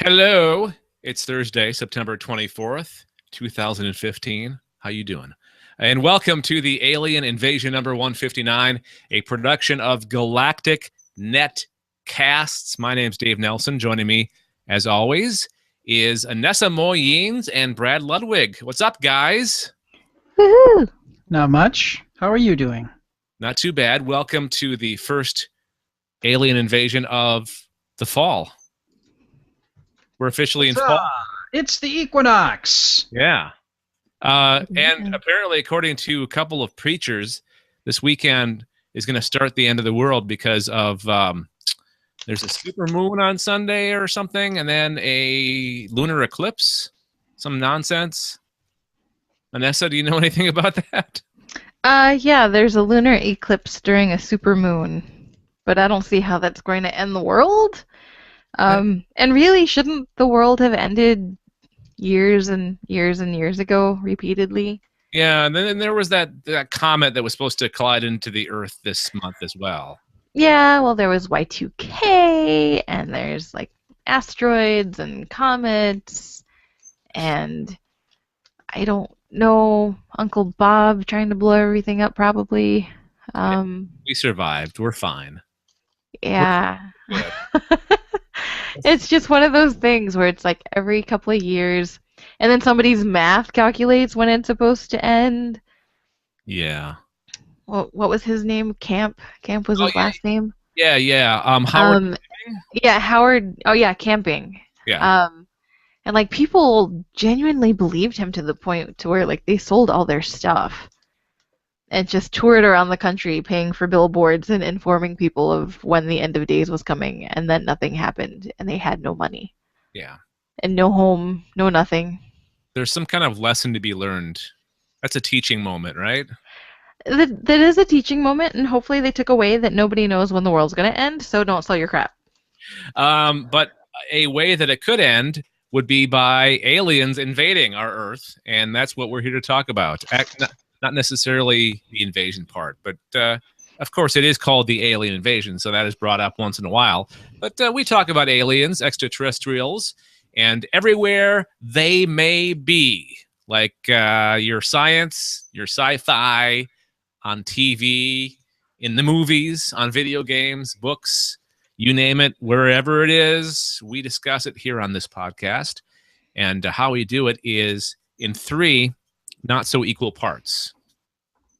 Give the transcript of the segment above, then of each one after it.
Hello, it's Thursday, September 24th, 2015. How you doing? And welcome to the Alien Invasion number 159, a production of Galactic Netcasts. My name's Dave Nelson. Joining me, as always, is Anessa Moyens and Brad Ludwig. What's up, guys? Woohoo! Not much. How are you doing? Not too bad. Welcome to the first Alien Invasion of the fall. We're officially in fall. It's the equinox. Yeah. And apparently, according to a couple of preachers, this weekend is going to start the end of the world because of there's a super moon on Sunday or something, and then a lunar eclipse. Some nonsense. Anessa, do you know anything about that? Yeah, there's a lunar eclipse during a supermoon, but I don't see how that's going to end the world. And really, shouldn't the world have ended years and years and years ago, repeatedly? Yeah, and then there was that comet that was supposed to collide into the Earth this month as well. Yeah, well, there was Y2K, and there's, like, asteroids and comets, and I don't know, Uncle Bob trying to blow everything up, probably. We survived. We're fine. Yeah. It's just one of those things where it's like every couple of years, and then somebody's math calculates when it's supposed to end. Yeah. What was his name? Camp was his last name? Yeah. Howard. Yeah, Howard. Oh, yeah, Camping. Yeah. And like people genuinely believed him to the point to where like they sold all their stuff and just toured around the country paying for billboards and informing people of when the end of days was coming, and then nothing happened, and they had no money. Yeah. And no home, no nothing. There's some kind of lesson to be learned. That's a teaching moment, right? That is a teaching moment, and hopefully they took away that nobody knows when the world's going to end, so don't sell your crap. But a way that it could end would be by aliens invading our Earth, and that's what we're here to talk about. Not necessarily the invasion part, but of course it is called the alien invasion, so that is brought up once in a while. But we talk about aliens, extraterrestrials, and everywhere they may be, like your science, your sci-fi, on TV, in the movies, on video games, books, you name it, wherever it is, we discuss it here on this podcast. And how we do it is in 3 not so equal parts,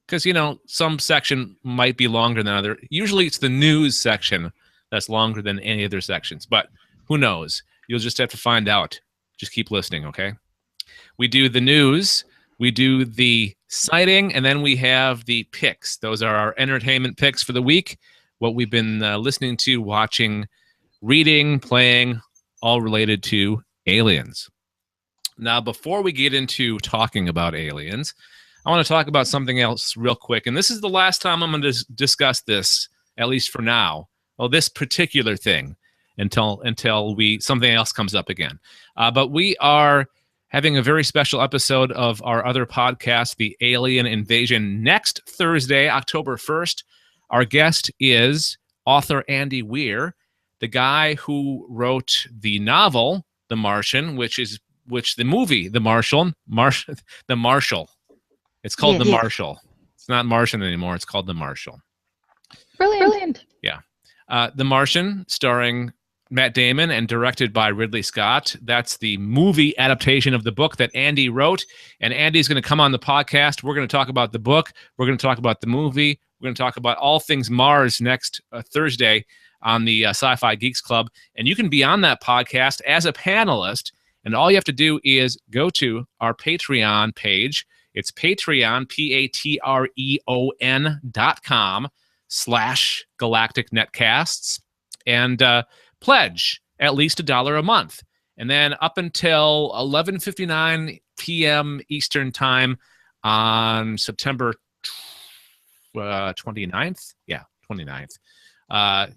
because some section might be longer than other. Usually it's the news section that's longer than any other sections, but who knows? You'll just have to find out. Just keep listening. Okay, we do the news, we do the sighting, and then we have the picks. Those are our entertainment picks for the week, what we've been listening to, watching, reading, playing, all related to aliens. Now, before we get into talking about aliens, I want to talk about something else real quick. And this is the last time I'm going to discuss this, at least for now. Well, this particular thing until something else comes up again. But we are having a very special episode of our other podcast, The Alien Invasion, next Thursday, October 1st. Our guest is author Andy Weir, the guy who wrote the novel, The Martian, which the movie, The Martial. It's called The Martial. It's not Martian anymore. It's called The Martial. Brilliant. Yeah. The Martian, starring Matt Damon and directed by Ridley Scott. That's the movie adaptation of the book that Andy wrote. And Andy's going to come on the podcast. We're going to talk about the book. We're going to talk about the movie. We're going to talk about all things Mars next Thursday on the Sci-Fi Geeks Club. And you can be on that podcast as a panelist. And all you have to do is go to our Patreon page. It's Patreon, patreon.com/Galactic Netcasts, and pledge at least $1 a month. And then up until 11:59 p.m. Eastern Time on September 29th, 29th,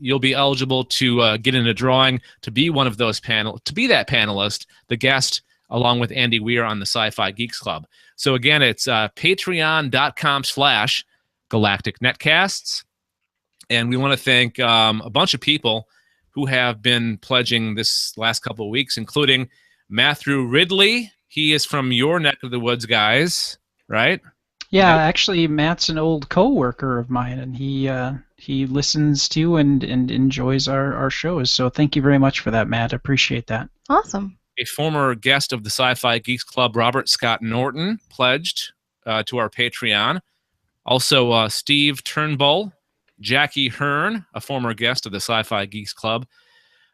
you'll be eligible to get in a drawing to be one of those to be that panelist, the guest, along with Andy Weir on the Sci-Fi Geeks Club. So again, it's patreon.com/Galactic Netcasts. And we want to thank a bunch of people who have been pledging this last couple of weeks, including Matthew Ridley. He is from your neck of the woods, guys, right? Yeah, actually, Matt's an old co-worker of mine, and he listens to and enjoys our shows. So thank you very much for that, Matt. Appreciate that. Awesome. A former guest of the Sci-Fi Geeks Club, Robert Scott Norton, pledged to our Patreon. Also, Steve Turnbull, Jackie Hearn, a former guest of the Sci-Fi Geeks Club,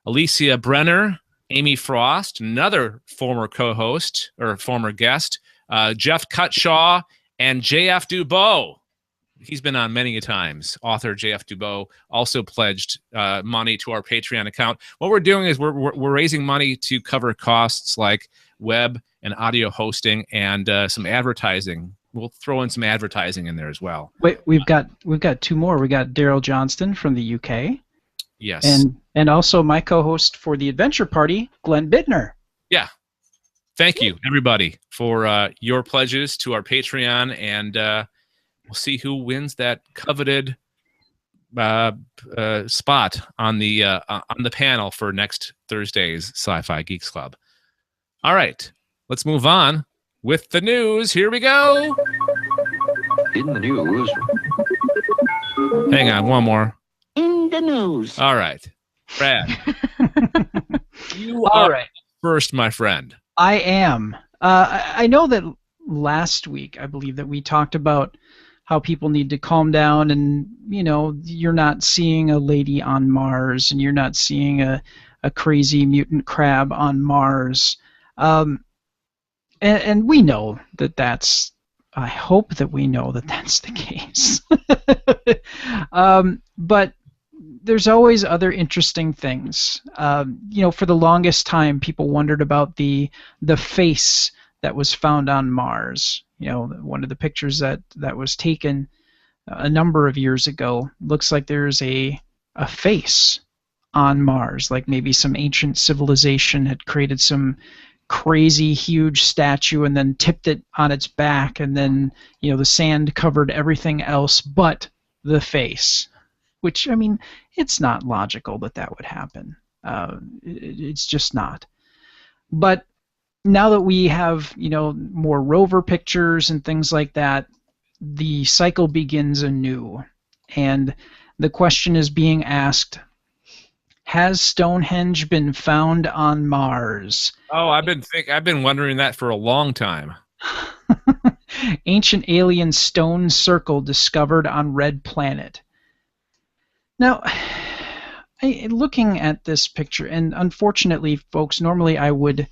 Alicia Brenner, Amy Frost, another former co-host or former guest, Jeff Cutshaw, and J.F. Dubois. He's been on many a times. Author J.F. Dubois also pledged money to our Patreon account. What we're doing is we're raising money to cover costs like web and audio hosting and some advertising. We'll throw in some advertising in there as well. Wait, we've got two more. We got Daryl Johnston from the UK. Yes. And also my co-host for the Adventure Party, Glenn Bittner. Yeah. Thank you, everybody, for your pledges to our Patreon, and we'll see who wins that coveted spot on the panel for next Thursday's Sci-Fi Geeks Club. All right, let's move on with the news. Here we go. In the news. Hang on, one more. In the news. All right, Brad. You All are right. first, my friend. I am. I know that last week, I believe that we talked about how people need to calm down, and you're not seeing a lady on Mars, and you're not seeing a crazy mutant crab on Mars, and we know that that's. I hope that we know that that's the case. But there's always other interesting things. For the longest time, people wondered about the face that was found on Mars. One of the pictures that was taken a number of years ago looks like there's a face on Mars, like maybe some ancient civilization had created some crazy huge statue and then tipped it on its back, and then the sand covered everything else but the face. Which, I mean, it's not logical that would happen. It's just not. But now that we have, more rover pictures and things like that, the cycle begins anew. And the question is being asked, has Stonehenge been found on Mars? Oh, I've been wondering that for a long time. Ancient alien stone circle discovered on red planet. Now, looking at this picture, and unfortunately, folks, normally I would,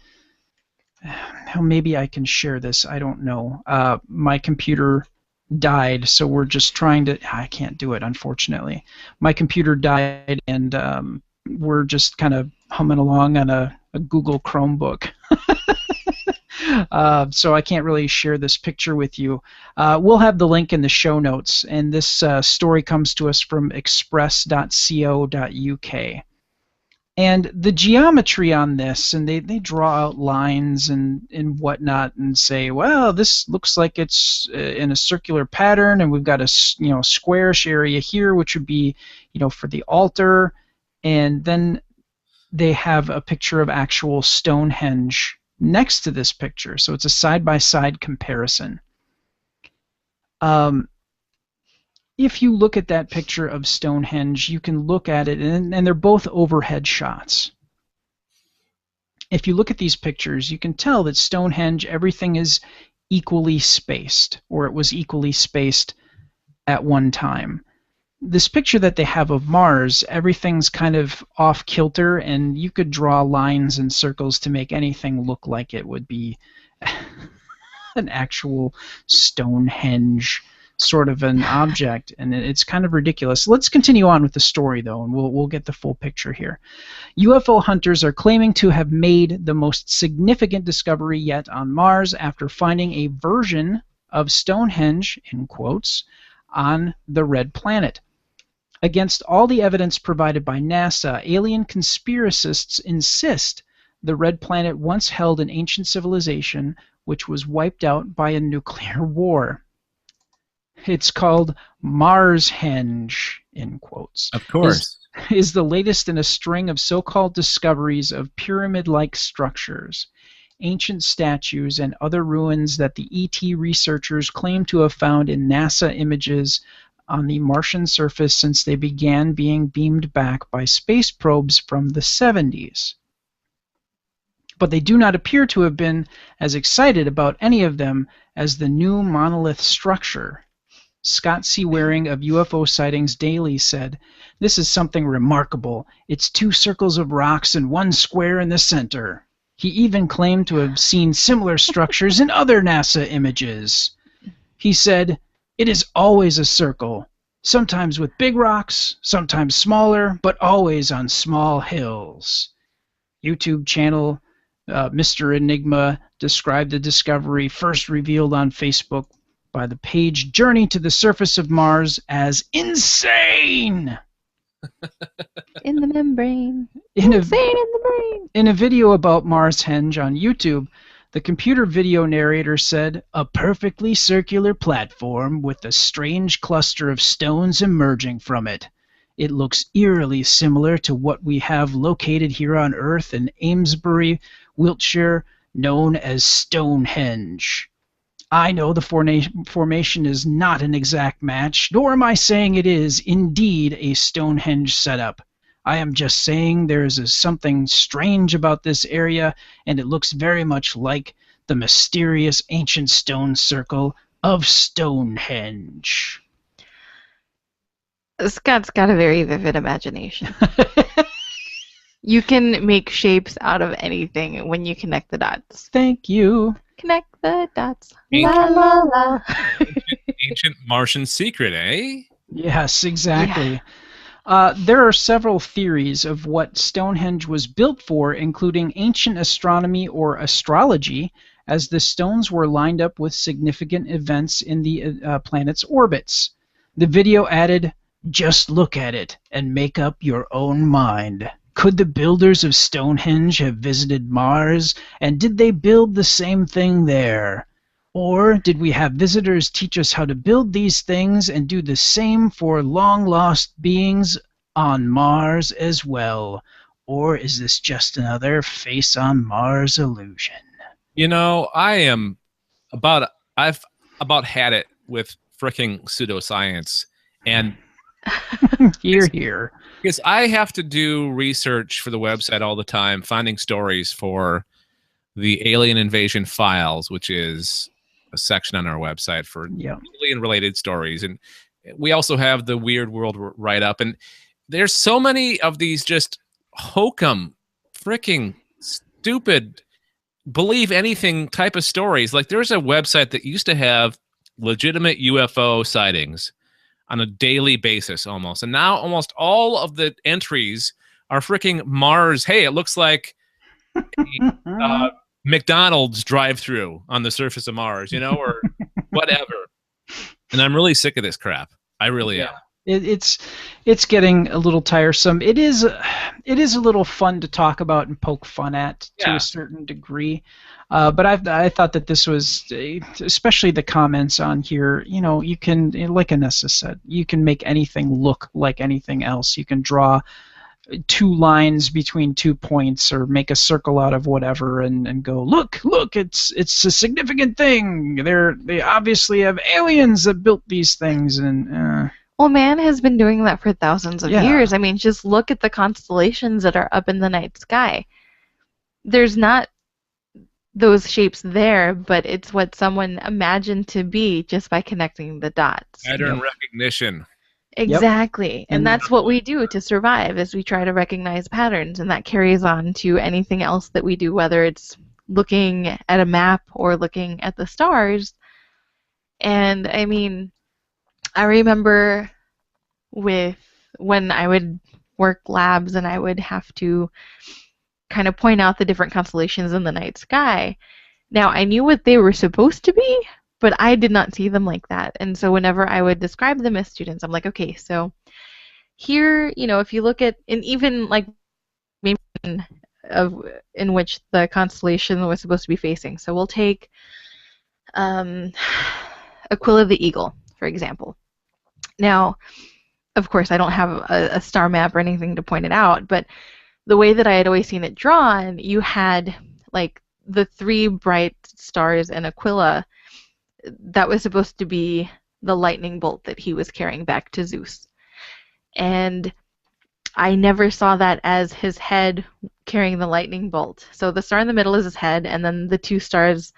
maybe I can share this, I don't know. My computer died, so we're just trying to, I can't do it, unfortunately. My computer died, and we're just kind of humming along on a Google Chromebook. So I can't really share this picture with you. We'll have the link in the show notes, and this story comes to us from express.co.uk. And the geometry on this, and they draw out lines and whatnot and say, well, this looks like it's in a circular pattern, and we've got a squarish area here, which would be for the altar, and then they have a picture of actual Stonehenge next to this picture, so it's a side-by-side comparison. If you look at that picture of Stonehenge, you can look at it, and they're both overhead shots. If you look at these pictures, you can tell that Stonehenge, everything is equally spaced, or it was equally spaced at one time. This picture that they have of Mars, everything's kind of off kilter, and you could draw lines and circles to make anything look like it would be an actual Stonehenge sort of an object, and it's kind of ridiculous. Let's continue on with the story, though, and we'll get the full picture here. UFO hunters are claiming to have made the most significant discovery yet on Mars after finding a version of Stonehenge, in quotes, on the red planet. Against all the evidence provided by NASA, alien conspiracists insist the red planet once held an ancient civilization which was wiped out by a nuclear war. It's called Marshenge, in quotes. Of course. is the latest in a string of so-called discoveries of pyramid-like structures, ancient statues, and other ruins that the ET researchers claim to have found in NASA images on the Martian surface since they began being beamed back by space probes from the 70s. But they do not appear to have been as excited about any of them as the new monolith structure. Scott C. Waring of UFO Sightings Daily said, "This is something remarkable. It's 2 circles of rocks and 1 square in the center." He even claimed to have seen similar structures in other NASA images. He said, "It is always a circle, sometimes with big rocks, sometimes smaller, but always on small hills." YouTube channel Mr. Enigma described the discovery first revealed on Facebook by the page Journey to the Surface of Mars as insane. In the membrane. In Insane in the brain. a video about Marshenge on YouTube, the computer video narrator said, "A perfectly circular platform with a strange cluster of stones emerging from it. It looks eerily similar to what we have located here on Earth in Amesbury, Wiltshire, known as Stonehenge. I know the formation is not an exact match, nor am I saying it is indeed a Stonehenge setup. I am just saying there is something strange about this area, and it looks very much like the mysterious ancient stone circle of Stonehenge." Scott's got a very vivid imagination. You can make shapes out of anything when you connect the dots. Thank you. Connect the dots. Ancient- La la la. Ancient Martian secret, eh? Yes, exactly. There are several theories of what Stonehenge was built for, including ancient astronomy or astrology, as the stones were lined up with significant events in the planet's orbits. The video added, "Just look at it and make up your own mind. Could the builders of Stonehenge have visited Mars, and did they build the same thing there? Or did we have visitors teach us how to build these things and do the same for long-lost beings on Mars as well? Or is this just another face on Mars illusion?" You know, I've about had it with fricking pseudoscience, and Here. because I have to do research for the website all the time, finding stories for the Alien Invasion Files, which is a section on our website for alien-related stories. And we also have the Weird World write-up. And there's so many of these just hokum, freaking stupid, believe anything type of stories. Like there's a website that used to have legitimate UFO sightings on a daily basis almost. And now almost all of the entries are freaking Mars. Hey, it looks like a McDonald's drive-through on the surface of Mars, you know, or whatever. And I'm really sick of this crap. I really am. It's getting a little tiresome. It is a little fun to talk about and poke fun at to a certain degree. But I thought that this was, especially the comments on here, you know, you can, like Anessa said, you can make anything look like anything else. You can draw 2 lines between 2 points or make a circle out of whatever and go, look, it's a significant thing. They obviously have aliens that built these things. And Well, man has been doing that for thousands of years. I mean, just look at the constellations that are up in the night sky. There's not those shapes there, but it's what someone imagined to be just by connecting the dots. Pattern recognition. Exactly. And that's what we do to survive, is we try to recognize patterns, and that carries on to anything else that we do, whether it's looking at a map or looking at the stars. And I mean, I remember when I would work labs and I would have to kind of point out the different constellations in the night sky. Now, I knew what they were supposed to be, but I did not see them like that. And so whenever I would describe them as students, I'm like, okay, so here, you know, if you look at, and even like maybe in which the constellation was supposed to be facing. So we'll take Aquila the Eagle, for example. Now, of course, I don't have a star map or anything to point it out, but the way that I had always seen it drawn, you had like the 3 bright stars in Aquila. That was supposed to be the lightning bolt that he was carrying back to Zeus. And I never saw that as his head carrying the lightning bolt. So the star in the middle is his head, and then the 2 stars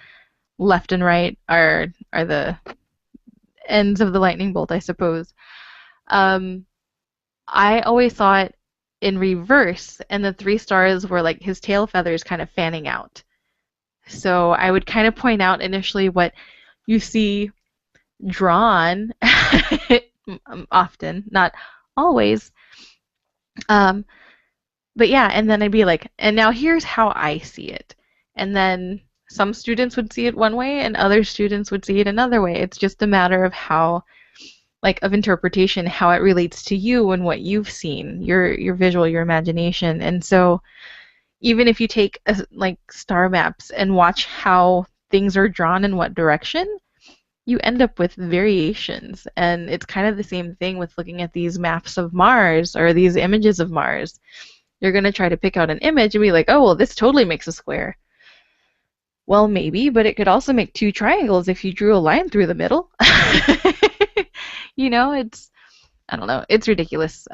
left and right are the ends of the lightning bolt, I suppose. I always saw it in reverse, and the 3 stars were like his tail feathers kind of fanning out. So I would kind of point out initially what you see drawn, often, not always. But yeah, and then I'd be like, and now here's how I see it. And then some students would see it one way, and other students would see it another way. It's just a matter of how, like, of interpretation, how it relates to you and what you've seen, your visual, your imagination. And so even if you take like star maps and watch how things are drawn in what direction, you end up with variations. And it's kind of the same thing with looking at these maps of Mars or these images of Mars. You're going to try to pick out an image and be like, oh, well, this totally makes a square. Well, maybe, but it could also make 2 triangles if you drew a line through the middle. You know, I don't know, it's ridiculous.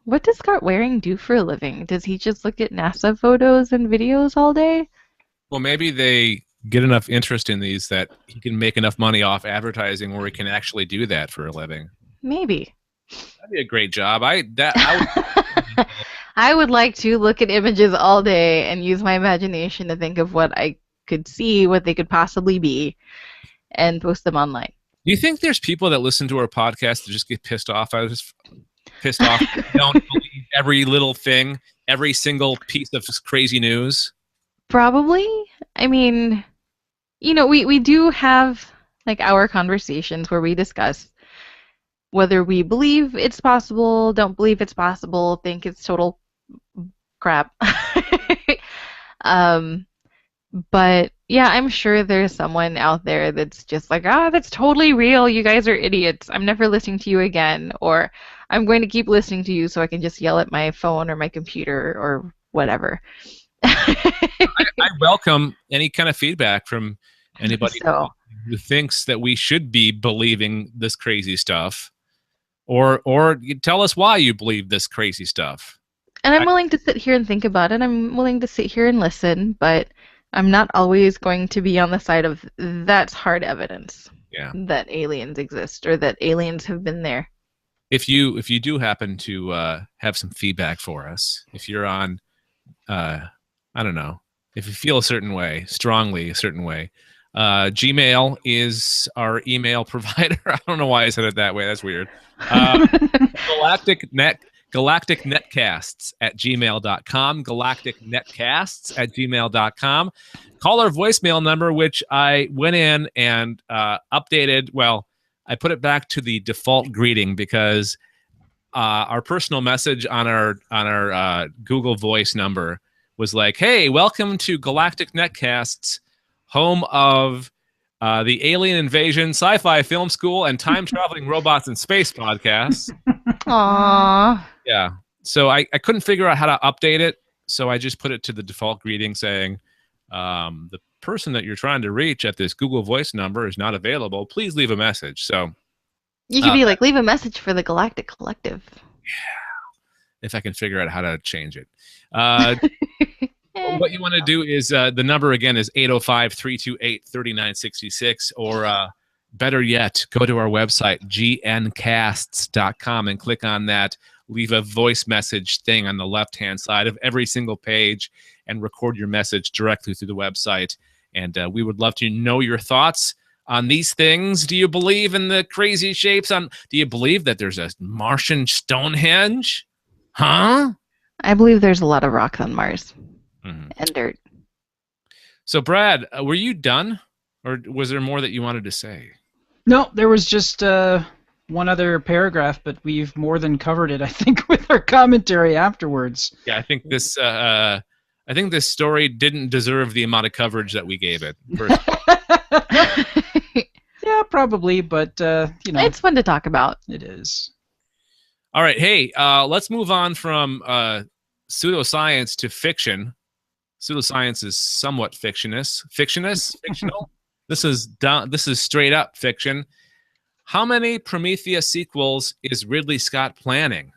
What does Scott Waring do for a living? Does he just look at NASA photos and videos all day? Well, maybe they get enough interest in these that he can make enough money off advertising where he can actually do that for a living. Maybe. That'd be a great job. I would like to look at images all day and use my imagination to think of what I could see, what they could possibly be, and post them online. Do you think there's people that listen to our podcast that just get pissed off? I was just pissed off. Don't believe every little thing, every single piece of crazy news. Probably. I mean, you know, we do have like our conversations where we discuss whether we believe it's possible, don't believe it's possible, think it's total crap. But yeah, I'm sure there's someone out there that's just like, that's totally real. You guys are idiots. I'm never listening to you again. Or I'm going to keep listening to you so I can just yell at my phone or my computer or whatever. I welcome any kind of feedback from anybody who thinks that we should be believing this crazy stuff, or you tell us why you believe this crazy stuff. And I'm willing to sit here and think about it. I'm willing to sit here and listen, but I'm not always going to be on the side of that's hard evidence that aliens exist or that aliens have been there. If you do happen to have some feedback for us, if you're on, I don't know, if you feel a certain way, strongly a certain way, Gmail is our email provider. I don't know why I said it that way. That's weird. galacticnetcasts@gmail.com, galacticnetcasts@gmail.com. Call our voicemail number, which I went in and updated. Well, I put it back to the default greeting because our personal message on our Google Voice number was like, hey, welcome to Galactic Netcasts, home of the Alien Invasion, Sci-Fi Film School, and Time Traveling Robots in Space podcasts. Aww. Yeah. So I couldn't figure out how to update it, so I just put it to the default greeting saying, the person that you're trying to reach at this Google Voice number is not available. Please leave a message. So you could be like, leave a message for the Galactic Collective. Yeah. If I can figure out how to change it. What you want to do is, the number again is 805-328-3966, or better yet, go to our website, gncasts.com, and click on that. Leave a voice message thing on the left-hand side of every single page and record your message directly through the website. And we would love to know your thoughts on these things. Do you believe in the crazy shapes? Do you believe that there's a Martian Stonehenge? Huh? I believe there's a lot of rocks on Mars and dirt. So, Brad, were you done? Or was there more that you wanted to say? No, there was just one other paragraph, but we've more than covered it, I think, with our commentary afterwards. Yeah, I think this story didn't deserve the amount of coverage that we gave it. Yeah, probably, but It's fun to talk about. it is. All right, hey, let's move on from pseudoscience to fiction. Pseudoscience is somewhat fictional. This is straight up fiction. How many Prometheus sequels is Ridley Scott planning?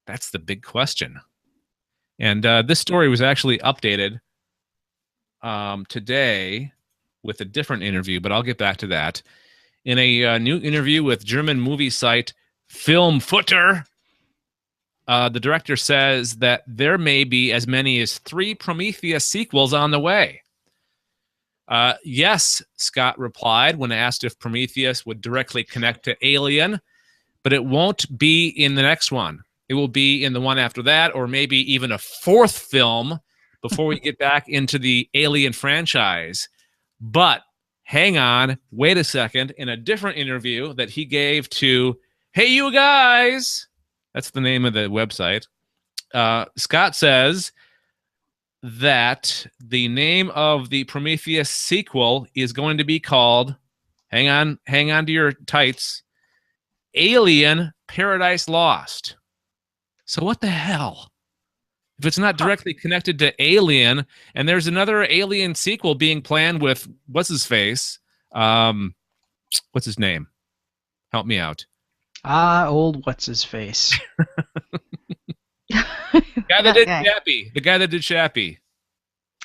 That's the big question. And this story was actually updated today with a different interview, but I'll get back to that. In a new interview with German movie site Filmfutter, the director says that there may be as many as 3 Prometheus sequels on the way. Yes, Scott replied when asked if Prometheus would directly connect to Alien, but it won't be in the next one. It will be in the one after that, or maybe even a 4th film before we get back into the Alien franchise. But hang on, wait a second. In a different interview that he gave to Hey You Guys, that's the name of the website, Scott says that the name of the Prometheus sequel is going to be called, hang on to your tights, Alien Paradise Lost. So what the hell? If it's not directly connected to Alien, and there's another Alien sequel being planned with what's his face? What's his name? Help me out. Old what's his face? Guy that did Chappie. The guy that did Chappie.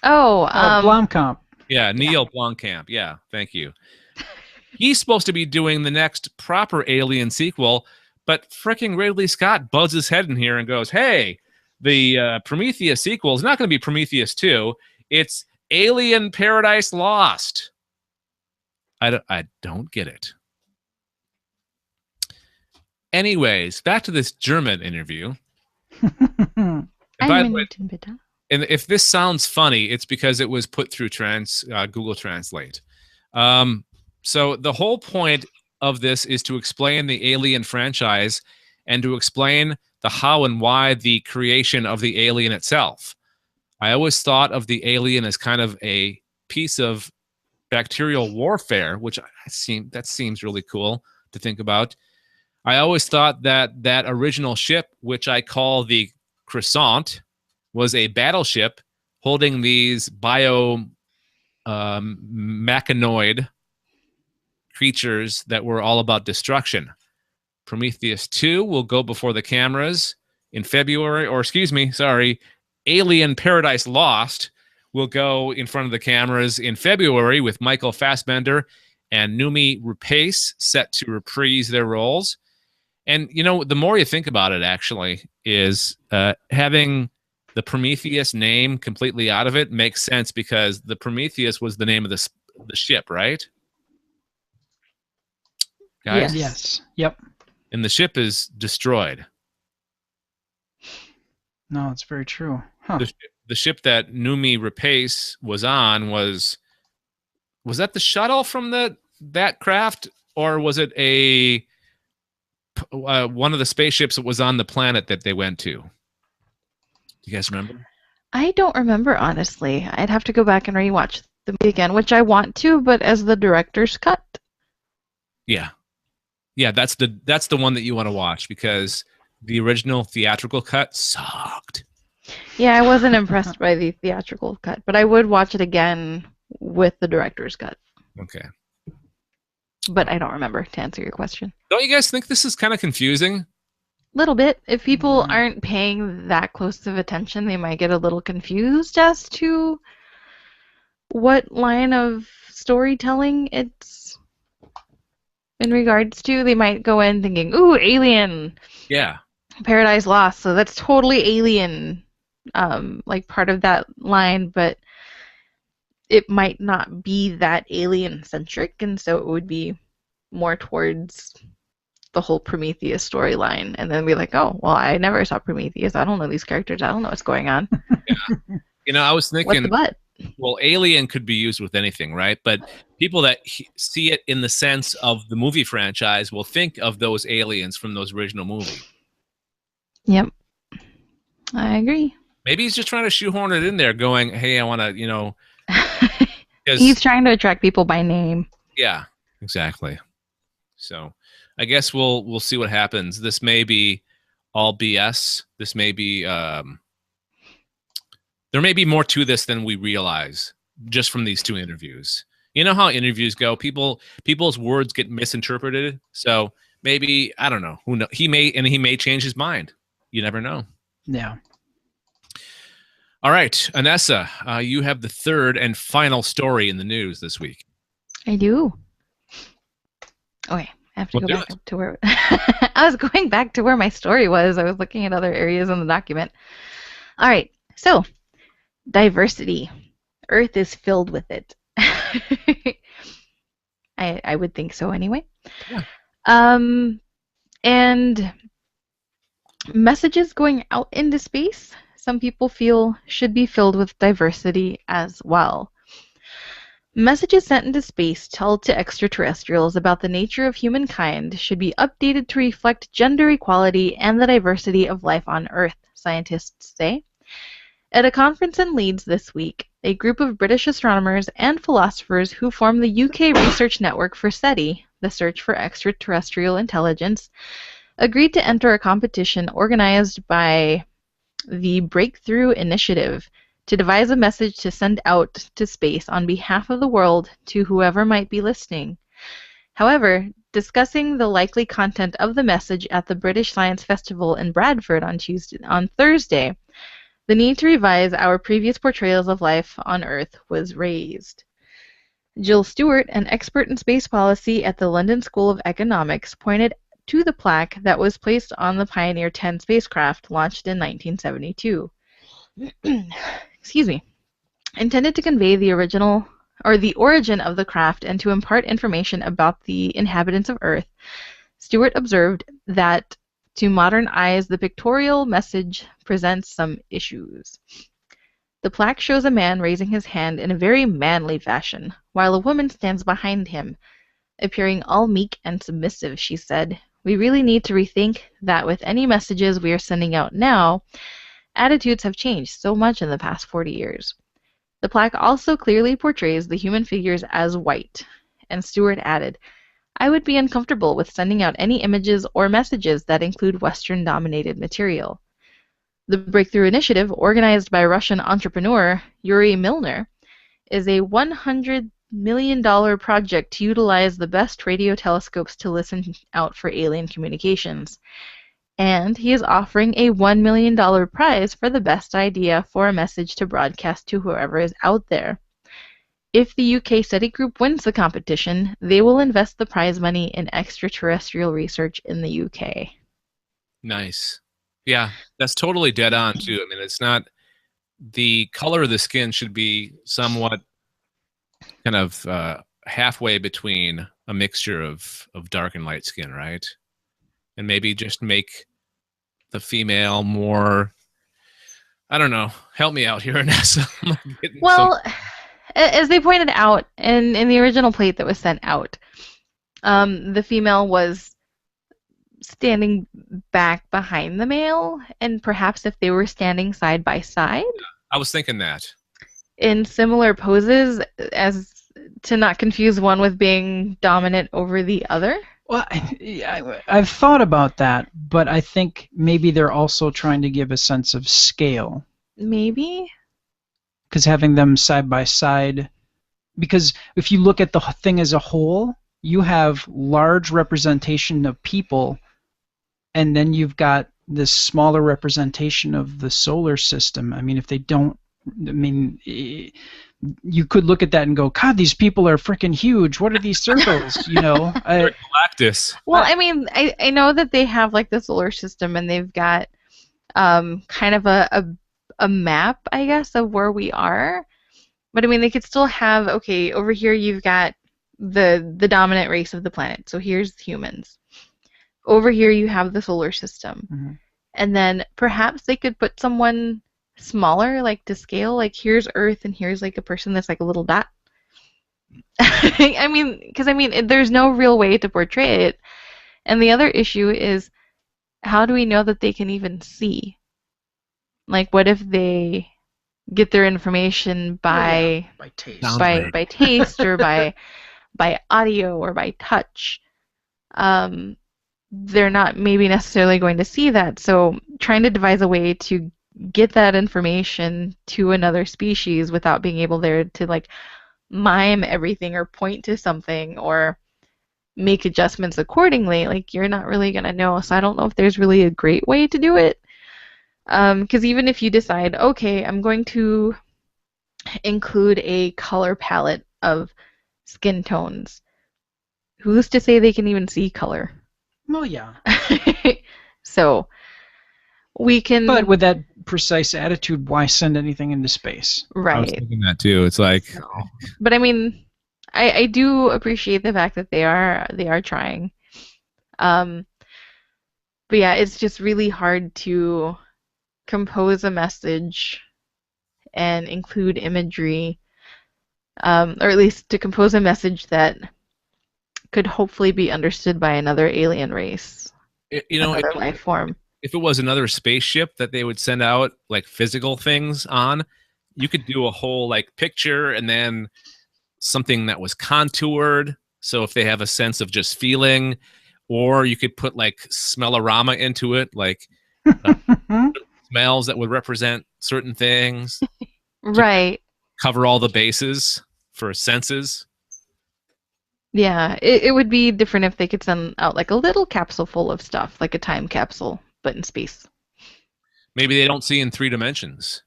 Oh, Blomkamp. Yeah, Neil Blomkamp. Yeah, thank you. He's supposed to be doing the next proper Alien sequel, but fricking Ridley Scott buzzes his head in here and goes, hey, the Prometheus sequel is not going to be Prometheus 2. It's Alien Paradise Lost. I don't get it. Anyways, back to this German interview. And by the way, and if this sounds funny, it's because it was put through Google Translate. So the whole point of this is to explain the Alien franchise and to explain the how and why the creation of the alien itself. I always thought of the alien as kind of a piece of bacterial warfare, which seems really cool to think about. I always thought that that original ship, which I call the Croissant, was a battleship holding these mechanoid creatures that were all about destruction. Prometheus 2 will go before the cameras in February, Alien Paradise Lost will go in front of the cameras in February with Michael Fassbender and Noomi Rapace set to reprise their roles. And, the more you think about it, actually, is having the Prometheus name completely out of it makes sense because the Prometheus was the name of the ship, right? Guys? Yes. Yep. And the ship is destroyed. No, it's very true. Huh. The ship that Noomi Rapace was on was that the shuttle from that craft, or was it one of the spaceships that was on the planet that they went to? Do you guys remember? I don't remember, honestly. I'd have to go back and rewatch the movie again, which I want to, but as the director's cut. Yeah. Yeah, that's the one that you want to watch because the original theatrical cut sucked. Yeah, I wasn't impressed by the theatrical cut, but I would watch it again with the director's cut. Okay. But I don't remember, to answer your question. Don't you guys think this is kind of confusing? Little bit. If people aren't paying that close of attention, they might get a little confused as to what line of storytelling it's in regards to. They might go in thinking, ooh, Alien. Yeah. Paradise Lost. So that's totally Alien, like part of that line, but it might not be that alien-centric, and so it would be more towards the whole Prometheus storyline, and then be like, oh, well, I never saw Prometheus. I don't know these characters. I don't know what's going on. Yeah. I was thinking, what's the butt? Well, Alien could be used with anything, right? But people that see it in the sense of the movie franchise will think of those aliens from those original movies. Yep. I agree. Maybe he's just trying to shoehorn it in there, going, hey, I want to, He's trying to attract people by name. Yeah, exactly. So I guess we'll see what happens. This may be all BS. This may be there may be more to this than we realize just from these 2 interviews. You know how interviews go. People's words get misinterpreted. So maybe, I don't know. Who knows? He may change his mind. You never know. Yeah. All right, Anessa, you have the 3rd and final story in the news this week. I do. Okay, I have to Well, go back up to where I was going back to where my story was. I was looking at other areas in the document. All right, so diversity. Earth is filled with it. I would think so anyway. Yeah. And messages going out into space, some people feel should be filled with diversity as well. Messages sent into space told to extraterrestrials about the nature of humankind should be updated to reflect gender equality and the diversity of life on Earth, scientists say. At a conference in Leeds this week, a group of British astronomers and philosophers who form the UK research network for SETI, the Search for Extraterrestrial Intelligence, agreed to enter a competition organized by the Breakthrough Initiative to devise a message to send out to space on behalf of the world to whoever might be listening. However, discussing the likely content of the message at the British Science Festival in Bradford on Thursday, the need to revise our previous portrayals of life on Earth was raised. Jill Stewart, an expert in space policy at the London School of Economics, pointed to the plaque that was placed on the Pioneer 10 spacecraft launched in 1972. Excuse me. Intended to convey the origin of the craft and to impart information about the inhabitants of Earth, Stewart observed that to modern eyes, the pictorial message presents some issues. The plaque shows a man raising his hand in a very manly fashion, while a woman stands behind him, appearing all meek and submissive, she said. We really need to rethink that with any messages we are sending out now, attitudes have changed so much in the past 40 years. The plaque also clearly portrays the human figures as white, and Stewart added, I would be uncomfortable with sending out any images or messages that include Western-dominated material. The Breakthrough Initiative, organized by Russian entrepreneur Yuri Milner, is a $100 million project to utilize the best radio telescopes to listen out for alien communications. And he is offering a $1 million prize for the best idea for a message to broadcast to whoever is out there. If the UK SETI group wins the competition, they will invest the prize money in extraterrestrial research in the UK. Nice. Yeah, that's totally dead on, too. I mean, it's not... The color of the skin should be somewhat kind of halfway between a mixture of dark and light skin, right? And maybe just make the female more... I don't know. Help me out here, Anessa. Well... As they pointed out in the original plate that was sent out, the female was standing back behind the male, and perhaps if they were standing side by side. I was thinking that. In similar poses, as to not confuse one with being dominant over the other. Well, I've thought about that, but I think maybe they're also trying to give a sense of scale. Maybe. Because having them side by side, because if you look at the thing as a whole, you have large representation of people, and then you've got this smaller representation of the solar system. I mean, if they don't, I mean, you could look at that and go, God, these people are freaking huge. What are these circles? You know, Galactic. Well, I mean, I know that they have like the solar system, and they've got kind of a map, I guess, of where we are. But I mean, they could still have, okay, over here you've got the dominant race of the planet. So here's humans. Over here you have the solar system. Mm-hmm. And then perhaps they could put someone smaller, like to scale, like here's Earth and here's like a person that's like a little dot. I mean, because I mean, there's no real way to portray it. And the other issue is, how do we know that they can even see? Like, what if they get their information by taste, by taste or by audio or by touch? they're not maybe necessarily going to see that. So trying to devise a way to get that information to another species without being able there to like mime everything or point to something or make adjustments accordingly, like you're not really going to know. So I don't know if there's really a great way to do it. Because even if you decide, okay, I'm going to include a color palette of skin tones, who's to say they can even see color? Well, yeah. So we can. But with that precise attitude, why send anything into space? I was Right. thinking that too. It's like, So, but I mean, I do appreciate the fact that they are trying. But yeah, it's just really hard to compose a message and include imagery, or at least to compose a message that could hopefully be understood by another alien race, you know, another life form. if it was another spaceship that they would send out like physical things on, you could do a whole like picture and then something that was contoured. So if they have a sense of just feeling, or you could put like smellorama into it, like smells that would represent certain things, Right. cover all the bases for senses. Yeah, it would be different if they could send out like a little capsule full of stuff, like a time capsule, but in space. Maybe they don't see in 3 dimensions.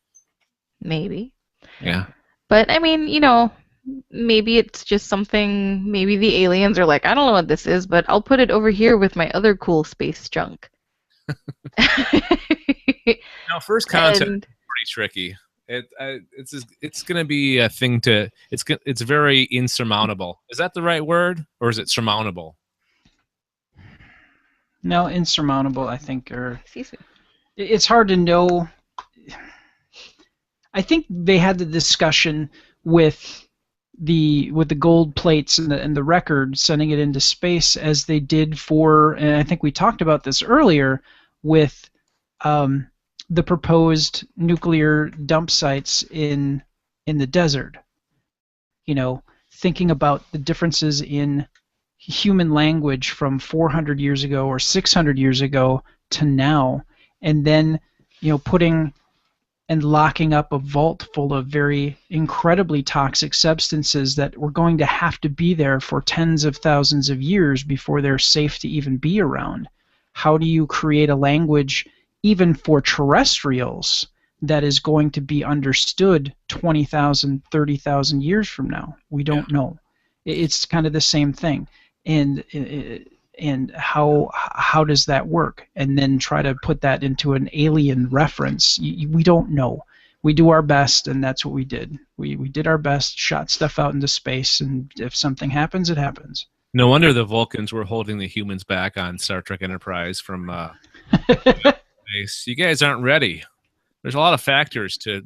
Maybe. Yeah. But I mean, maybe it's just something, maybe the aliens are like, I don't know what this is, but I'll put it over here with my other cool space junk. Now, first contact And- is pretty tricky. It's going to be a thing to. It's very insurmountable. Is that the right word, or is it surmountable? No, insurmountable, I think, or Excuse me. it's hard to know. I think they had the discussion with the gold plates and the record, sending it into space as they did for, and I think we talked about this earlier with the proposed nuclear dump sites in the desert. Thinking about the differences in human language from 400 years ago or 600 years ago to now, and then putting and locking up a vault full of very incredibly toxic substances that were going to have to be there for tens of thousands of years before they're safe to even be around. How do you create a language even for terrestrials that is going to be understood 20,000, 30,000 years from now? We don't know. It's kind of the same thing. And how does that work? And then try to put that into an alien reference. We don't know. We do our best, and that's what we did. We did our best, shot stuff out into space, and if something happens, it happens. No wonder the Vulcans were holding the humans back on Star Trek Enterprise from space. You guys aren't ready. There's a lot of factors to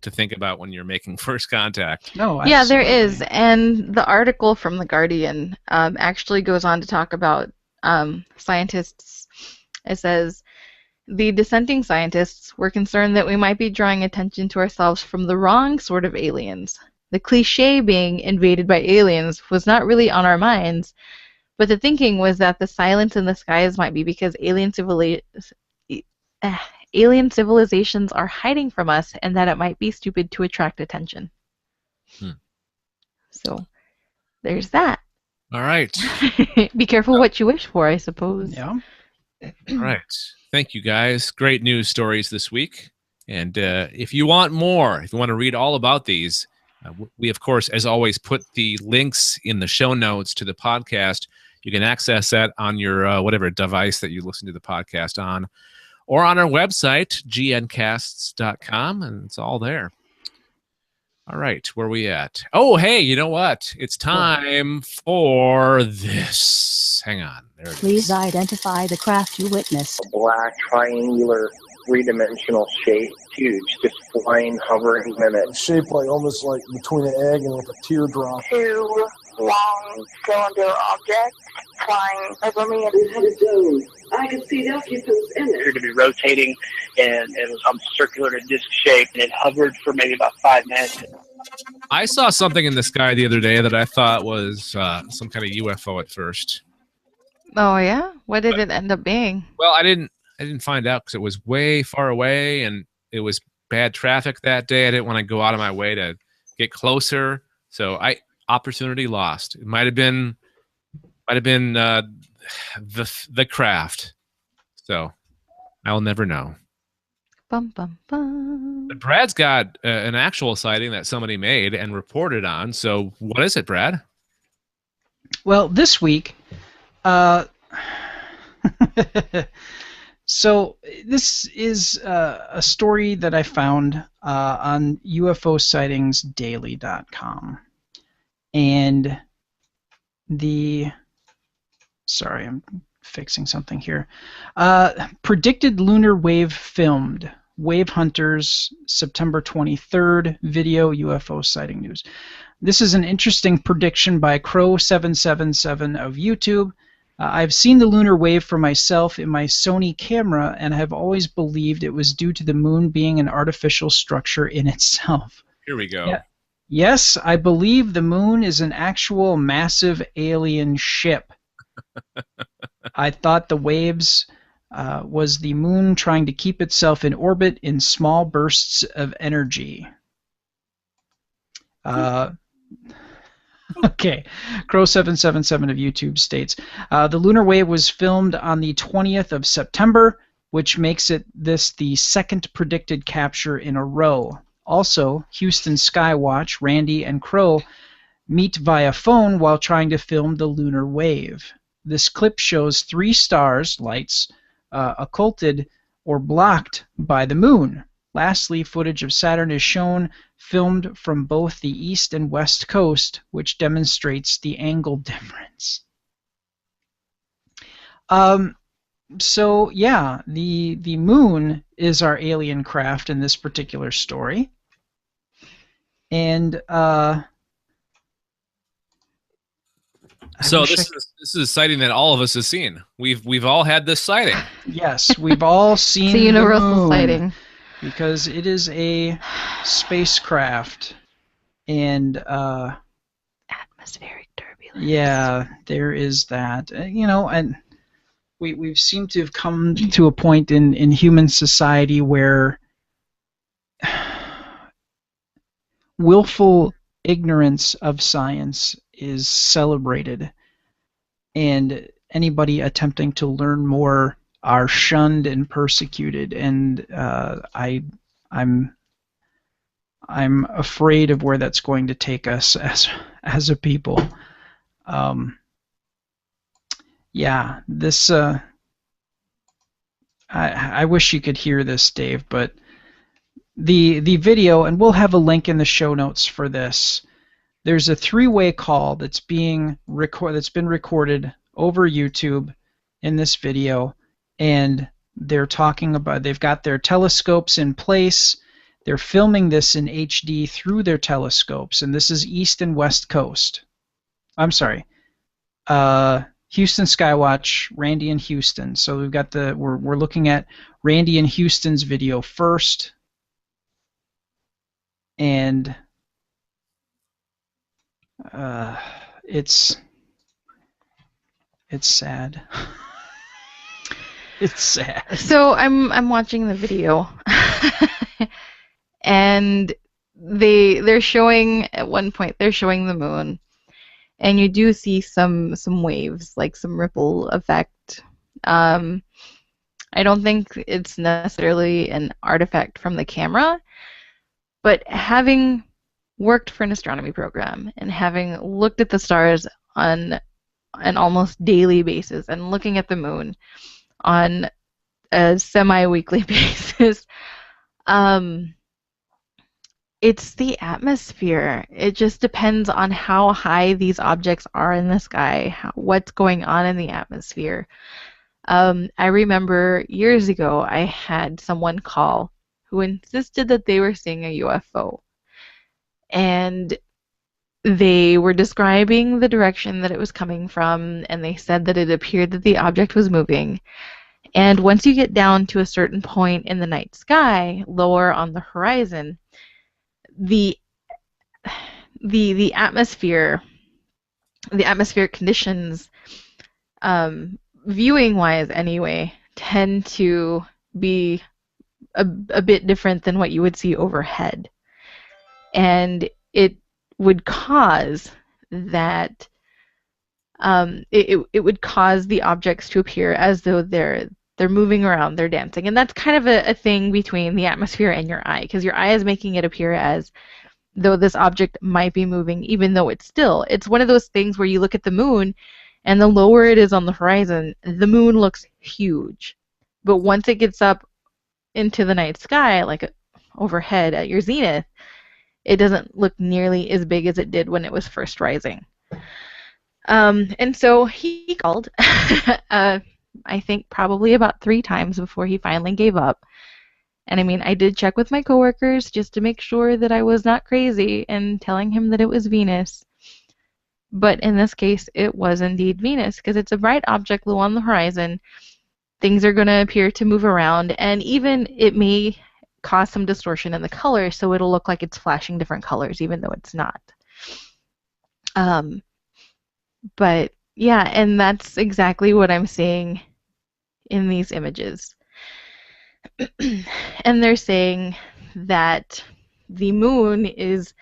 think about when you're making first contact. No, Yeah, there absolutely. is. And the article from The Guardian actually goes on to talk about scientists. It says, the dissenting scientists were concerned that we might be drawing attention to ourselves from the wrong sort of aliens. The cliche being invaded by aliens was not really on our minds, but the thinking was that the silence in the skies might be because alien civilizations are hiding from us, and that it might be stupid to attract attention. So there's that. All right. Be careful what you wish for, I suppose. Yeah. All right. Thank you, guys. Great news stories this week. And if you want more, if you want to read all about these, we, of course, as always, put the links in the show notes to the podcast. You can access that on your whatever device that you listen to the podcast on, or on our website, gncasts.com, and it's all there. All right, where are we at? Oh, hey, you know what? It's time for this. Hang on. There it Please is. identify the craft you witnessed. Black, triangular, three-dimensional shape, huge, just flying, hovering minutes. Shaped like almost like between an egg and like a teardrop. Two long cylinder objects flying over me. It had its own. I could see the occupants in it. Appeared to be rotating, and it was circular to disc shape, and it hovered for maybe about 5 minutes. I saw something in the sky the other day that I thought was some kind of UFO at first. Oh yeah? What did it end up being? Well, I didn't find out because it was way far away and it was bad traffic that day. I didn't want to go out of my way to get closer, so opportunity lost. It might have been the craft. So I'll never know. Bum bum bum. But Brad's got an actual sighting that somebody made and reported on. So what is it, Brad? Well, this week, so this is a story that I found on UFOsightingsdaily.com. And sorry, I'm fixing something here. Predicted lunar wave filmed. Wave Hunters, September 23rd, video UFO sighting news. This is an interesting prediction by Crow777 of YouTube. I've seen the lunar wave for myself in my Sony camera and have always believed it was due to the moon being an artificial structure in itself. Here we go. Yeah. Yes, I believe the moon is an actual massive alien ship. I thought the waves was the moon trying to keep itself in orbit in small bursts of energy. Okay, Crow777 of YouTube states, the lunar wave was filmed on the 20th of September, which makes this the second predicted capture in a row. Also, Houston Skywatch, Randy, and Crow meet via phone while trying to film the lunar wave. This clip shows 3 stars, lights, occulted or blocked by the moon. Lastly, footage of Saturn is shown, filmed from both the east and west coast, which demonstrates the angle difference. So yeah, the moon is our alien craft in this particular story, and so this is a sighting that all of us have seen. We've all had this sighting. Yes, we've all seen It's a universal sighting. Because it is a spacecraft, and atmospheric turbulence. Yeah, there is that. And we've seemed to have come to a point in human society where willful ignorance of science is celebrated, and anybody attempting to learn more are shunned and persecuted, and I'm afraid of where that's going to take us as a people. Yeah, this I wish you could hear this, Dave, but the video, and we'll have a link in the show notes for this. There's a 3-way call that's been recorded over YouTube in this video. And they're talking about, they've got their telescopes in place. They're filming this in HD through their telescopes, and this is East and West Coast. I'm sorry, Houston Skywatch, Randy and Houston. So we've got we're looking at Randy and Houston's video first, and it's sad. It's sad. So I'm watching the video, and they're showing, at one point they're showing the moon, and you do see some waves, like some ripple effect. I don't think it's necessarily an artifact from the camera, but having worked for an astronomy program and having looked at the stars on an almost daily basis and looking at the moon on a semi-weekly basis, it's the atmosphere. It just depends on how high these objects are in the sky, what's going on in the atmosphere. I remember years ago I had someone call who insisted that they were seeing a UFO. And they were describing the direction that it was coming from, and they said that it appeared that the object was moving. And once you get down to a certain point in the night sky, lower on the horizon, the atmosphere, the atmospheric conditions viewing wise anyway, tend to be a bit different than what you would see overhead. And it would cause that it would cause the objects to appear as though they're moving around, they're dancing. And that's kind of a thing between the atmosphere and your eye, because your eye is making it appear as though this object might be moving, even though it's still. It's one of those things where you look at the moon, and the lower it is on the horizon, the moon looks huge. But once it gets up into the night sky, like overhead at your zenith, it doesn't look nearly as big as it did when it was first rising. And so he called, I think probably about 3 times before he finally gave up. And I mean, I did check with my coworkers just to make sure that I was not crazy and telling him that it was Venus. But in this case, it was indeed Venus, because it's a bright object low on the horizon. Things are going to appear to move around, and even it may cause some distortion in the color, so it'll look like it's flashing different colors, even though it's not. But yeah, and that's exactly what I'm seeing in these images. And they're saying that the moon is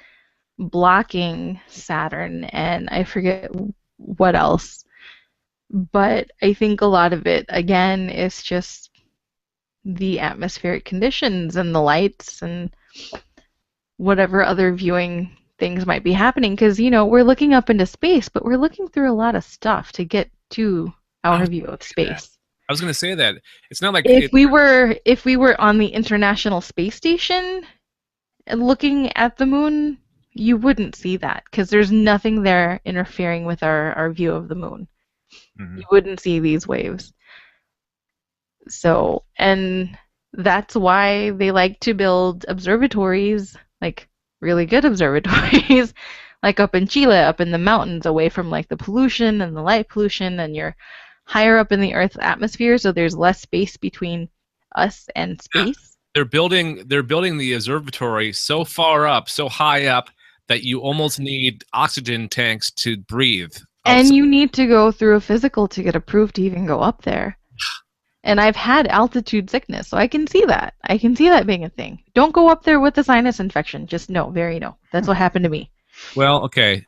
blocking Saturn, and I forget what else. But I think a lot of it, again, is just the atmospheric conditions and the lights and whatever other viewing things might be happening. Because, you know, we're looking up into space, but we're looking through a lot of stuff to get to our view of space. I was going to say that. It's not like... If we were on the International Space Station and looking at the moon, you wouldn't see that, because there's nothing there interfering with our view of the moon. Mm-hmm. You wouldn't see these waves. So, and that's why they like to build observatories, like really good observatories, like up in Chile, up in the mountains, away from like the pollution and the light pollution, and you're higher up in the Earth's atmosphere, so there's less space between us and space. They're building the observatory so far up, so high up, that you almost need oxygen tanks to breathe. And you need to go through a physical to get approved to even go up there. And I've had altitude sickness, so I can see that. I can see that being a thing. Don't go up there with a sinus infection. Just no, no. That's what happened to me. Well, okay.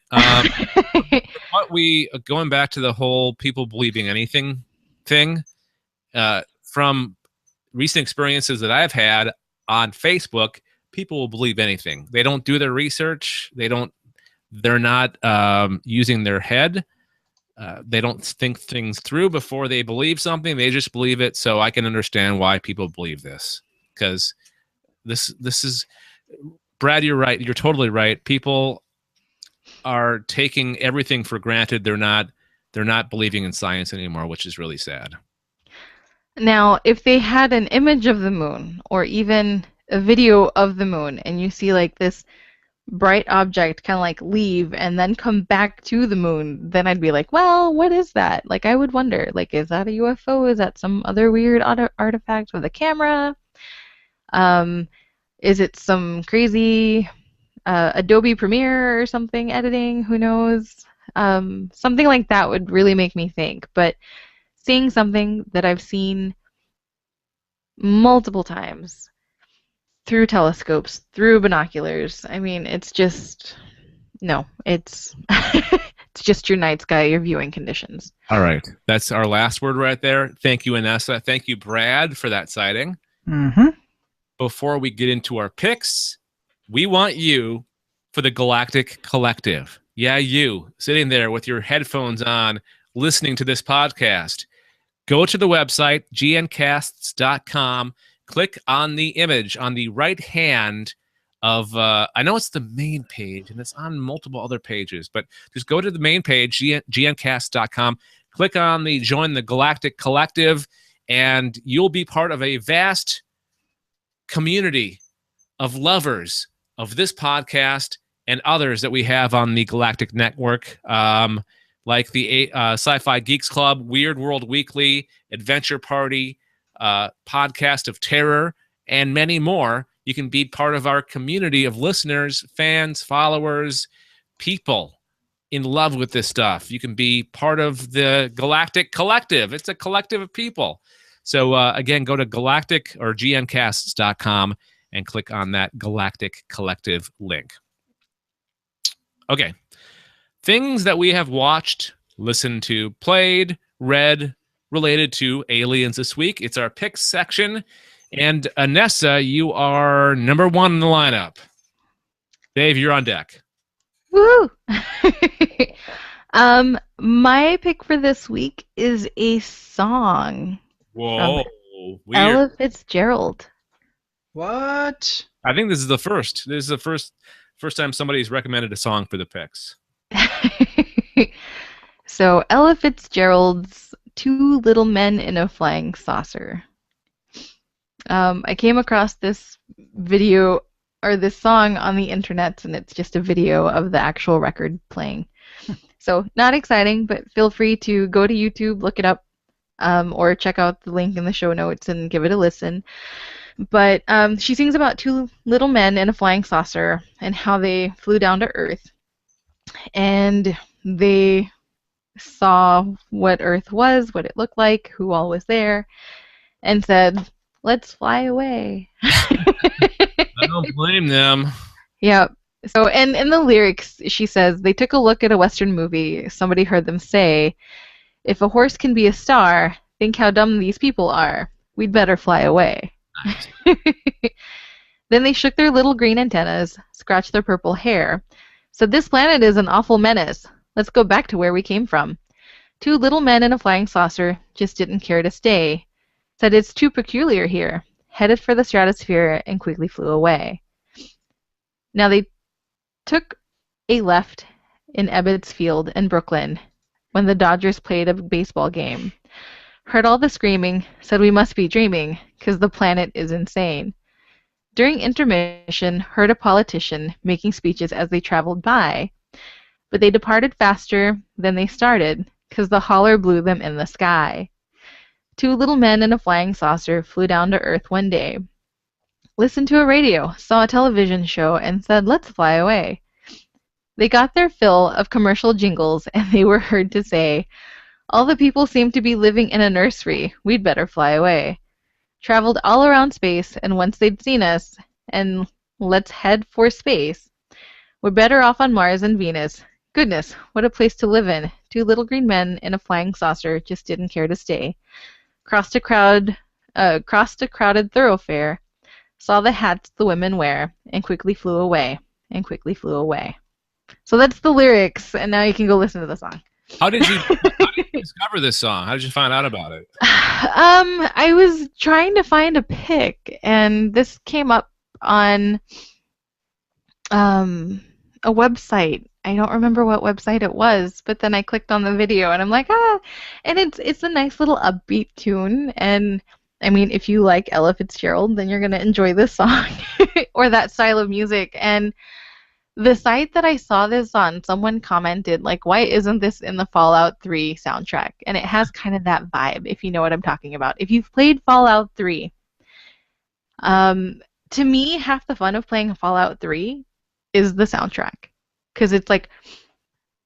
Going back to the whole people believing anything thing, from recent experiences that I've had on Facebook, people will believe anything. They don't do their research. They're not using their head. They don't think things through before they believe something. They just believe it. So I can understand why people believe this, because this is, Brad, you're right. You're totally right. People are taking everything for granted. They're not believing in science anymore, which is really sad. Now, if they had an image of the moon, or even a video of the moon, and you see like this bright object kind of like leave and then come back to the moon, then I'd be like, well, what is that? Like, I would wonder, like, is that a UFO? Is that some other weird artifact with a camera? Is it some crazy Adobe Premiere or something editing? Who knows? Something like that would really make me think. But seeing something that I've seen multiple times through telescopes, through binoculars, I mean, it's just, no, it's it's just your night sky, your viewing conditions. All right. That's our last word right there. Thank you, Anessa. Thank you, Brad, for that sighting. Mm-hmm. Before we get into our picks, we want you for the Galactic Collective. Yeah, you, sitting there with your headphones on, listening to this podcast. Go to the website, gncasts.com. Click on the image on the right hand of, I know it's the main page, and it's on multiple other pages, but just go to the main page, gncast.com. Click on the Join the Galactic Collective, and you'll be part of a vast community of lovers of this podcast and others that we have on the Galactic Network, like the Sci-Fi Geeks Club, Weird World Weekly, Adventure Party, Podcast of Terror, and many more. You can be part of our community of listeners, fans, followers, people in love with this stuff. You can be part of the Galactic Collective. It's a collective of people. So again, go to galactic or gncasts.com and click on that Galactic Collective link. Okay. Things that we have watched, listened to, played, read, related to aliens this week. It's our picks section. And Anessa, you are number one in the lineup. Dave, you're on deck. Woo! My pick for this week is a song. Whoa. Weird. Ella Fitzgerald. What? I think this is the first. This is the first time somebody's recommended a song for the picks. So Ella Fitzgerald's Two Little Men in a Flying Saucer. I came across this video or this song on the internet, and it's just a video of the actual record playing. So not exciting, but feel free to go to YouTube, look it up, or check out the link in the show notes and give it a listen. But she sings about two little men in a flying saucer and how they flew down to Earth. And they saw what Earth was, what it looked like, who all was there, and said, "Let's fly away." I don't blame them. Yeah. So, and in the lyrics, she says, they took a look at a Western movie. Somebody heard them say, "If a horse can be a star, think how dumb these people are. We'd better fly away." Nice. Then they shook their little green antennas, scratched their purple hair, said, "This planet is an awful menace. Let's go back to where we came from." Two little men in a flying saucer just didn't care to stay. Said it's too peculiar here. Headed for the stratosphere and quickly flew away. Now they took a left in Ebbets Field in Brooklyn when the Dodgers played a baseball game. Heard all the screaming, said we must be dreaming, 'cause the planet is insane. During intermission, heard a politician making speeches as they traveled by, but they departed faster than they started, 'cause the holler blew them in the sky. Two little men in a flying saucer flew down to Earth one day, listened to a radio, saw a television show, and said, "Let's fly away." They got their fill of commercial jingles, and they were heard to say, "All the people seem to be living in a nursery. We'd better fly away." Traveled all around space, and once they'd seen us, and let's head for space. We're better off on Mars and Venus. Goodness, what a place to live in. Two little green men in a flying saucer just didn't care to stay. Crossed a crowded thoroughfare, saw the hats the women wear, and quickly flew away, and quickly flew away. So that's the lyrics, and now you can go listen to the song. How did you discover this song? How did you find out about it? I was trying to find a pick, and this came up on a website. I don't remember what website it was, but then I clicked on the video, and I'm like, and it's a nice little upbeat tune, and I mean, if you like Ella Fitzgerald, then you're gonna enjoy this song or that style of music. And the site that I saw this on, someone commented, like, why isn't this in the Fallout 3 soundtrack? And it has kind of that vibe, if you know what I'm talking about. If you've played Fallout 3, to me, half the fun of playing Fallout 3 is the soundtrack. Because it's like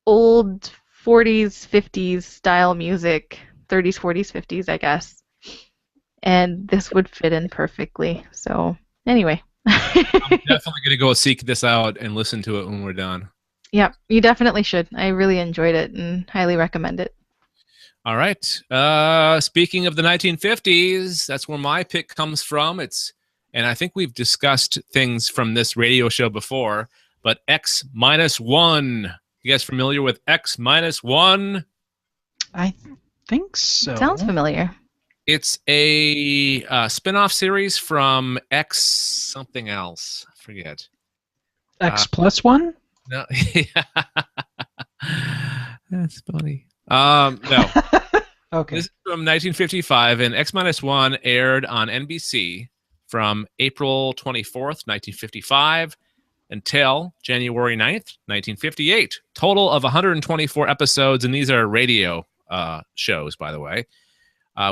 old 40s, 50s style music, 30s, 40s, 50s, I guess. And this would fit in perfectly. So, anyway. I'm definitely going to go seek this out and listen to it when we're done. Yeah, you definitely should. I really enjoyed it and highly recommend it. All right. Speaking of the 1950s, that's where my pick comes from. And I think we've discussed things from this radio show before, but X-1. You guys familiar with X-1? I think so. Sounds familiar. It's a spin-off series from X something else. I forget. X+1? No. That's funny. No. Okay. This is from 1955, and X-1 aired on NBC from April 24th, 1955 until January 9th, 1958. Total of 124 episodes, and these are radio shows, by the way.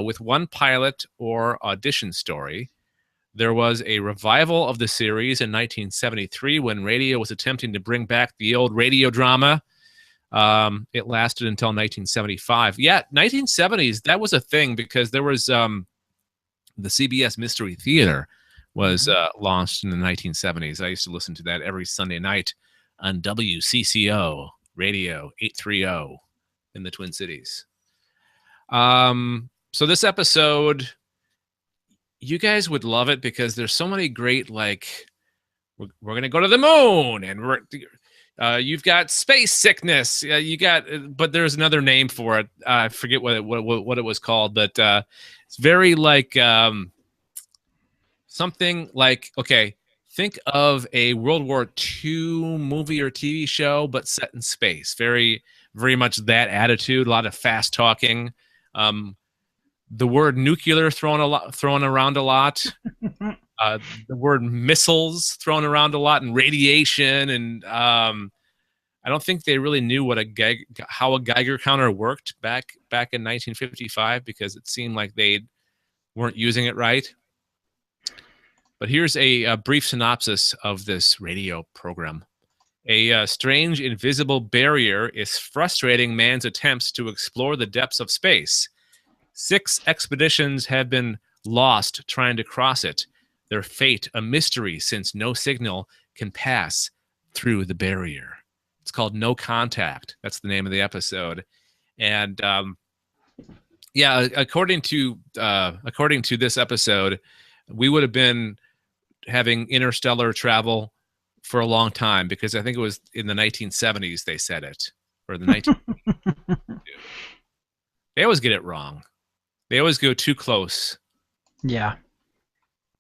With one pilot or audition story. There was a revival of the series in 1973 when radio was attempting to bring back the old radio drama. It lasted until 1975. Yeah, 1970s, that was a thing because there was the CBS Mystery Theater was launched in the 1970s. I used to listen to that every Sunday night on WCCO Radio 830 in the Twin Cities. So this episode, you guys would love it because there's so many great, like, we're going to go to the moon, and you've got space sickness. You got, but there's another name for it. I forget what it was called, but it's very like something like, okay, think of a World War II movie or TV show, but set in space. Very, very much that attitude. A lot of fast talking. The word nuclear thrown around a lot. The word missiles thrown around a lot, and radiation, and I don't think they really knew what how a Geiger counter worked back in 1955 because it seemed like they weren't using it right. But here's a brief synopsis of this radio program. A strange invisible barrier is frustrating man's attempts to explore the depths of space. 6 expeditions have been lost trying to cross it. Their fate a mystery since no signal can pass through the barrier. It's called No Contact. That's the name of the episode. And yeah, according to this episode, we would have been having interstellar travel for a long time because I think it was in the 1970s they said it, or the 19. They always get it wrong. They always go too close. Yeah.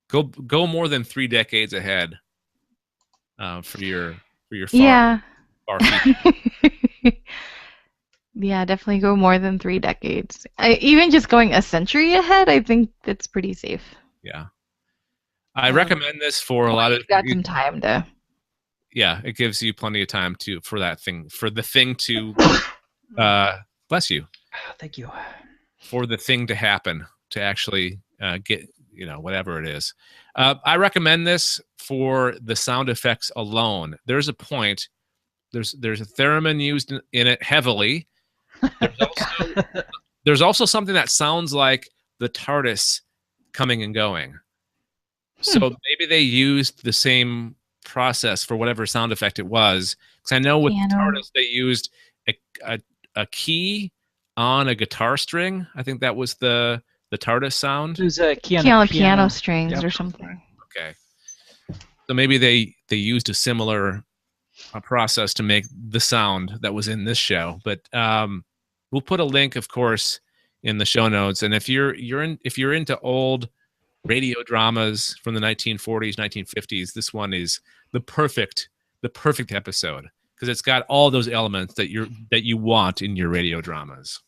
Go more than 3 decades ahead for your far future. Yeah, definitely go more than 3 decades. Even just going a century ahead, I think that's pretty safe. Yeah. I recommend this for a lot of. You've got some time to. Yeah, it gives you plenty of time for the thing to. Bless you. Thank you. For the thing to happen, to actually get, whatever it is. I recommend this for the sound effects alone. There's a point. There's a theremin used in it heavily. There's also something that sounds like the TARDIS coming and going. So maybe they used the same process for whatever sound effect it was. Because I know with the TARDIS they used a key on a guitar string. I think that was the TARDIS sound. It was a key on piano strings or something. Okay. So maybe they used a similar process to make the sound that was in this show. But we'll put a link, of course, in the show notes. And if you're into old radio dramas from the 1940s, 1950s, this one is the perfect episode because it's got all those elements that you want in your radio dramas.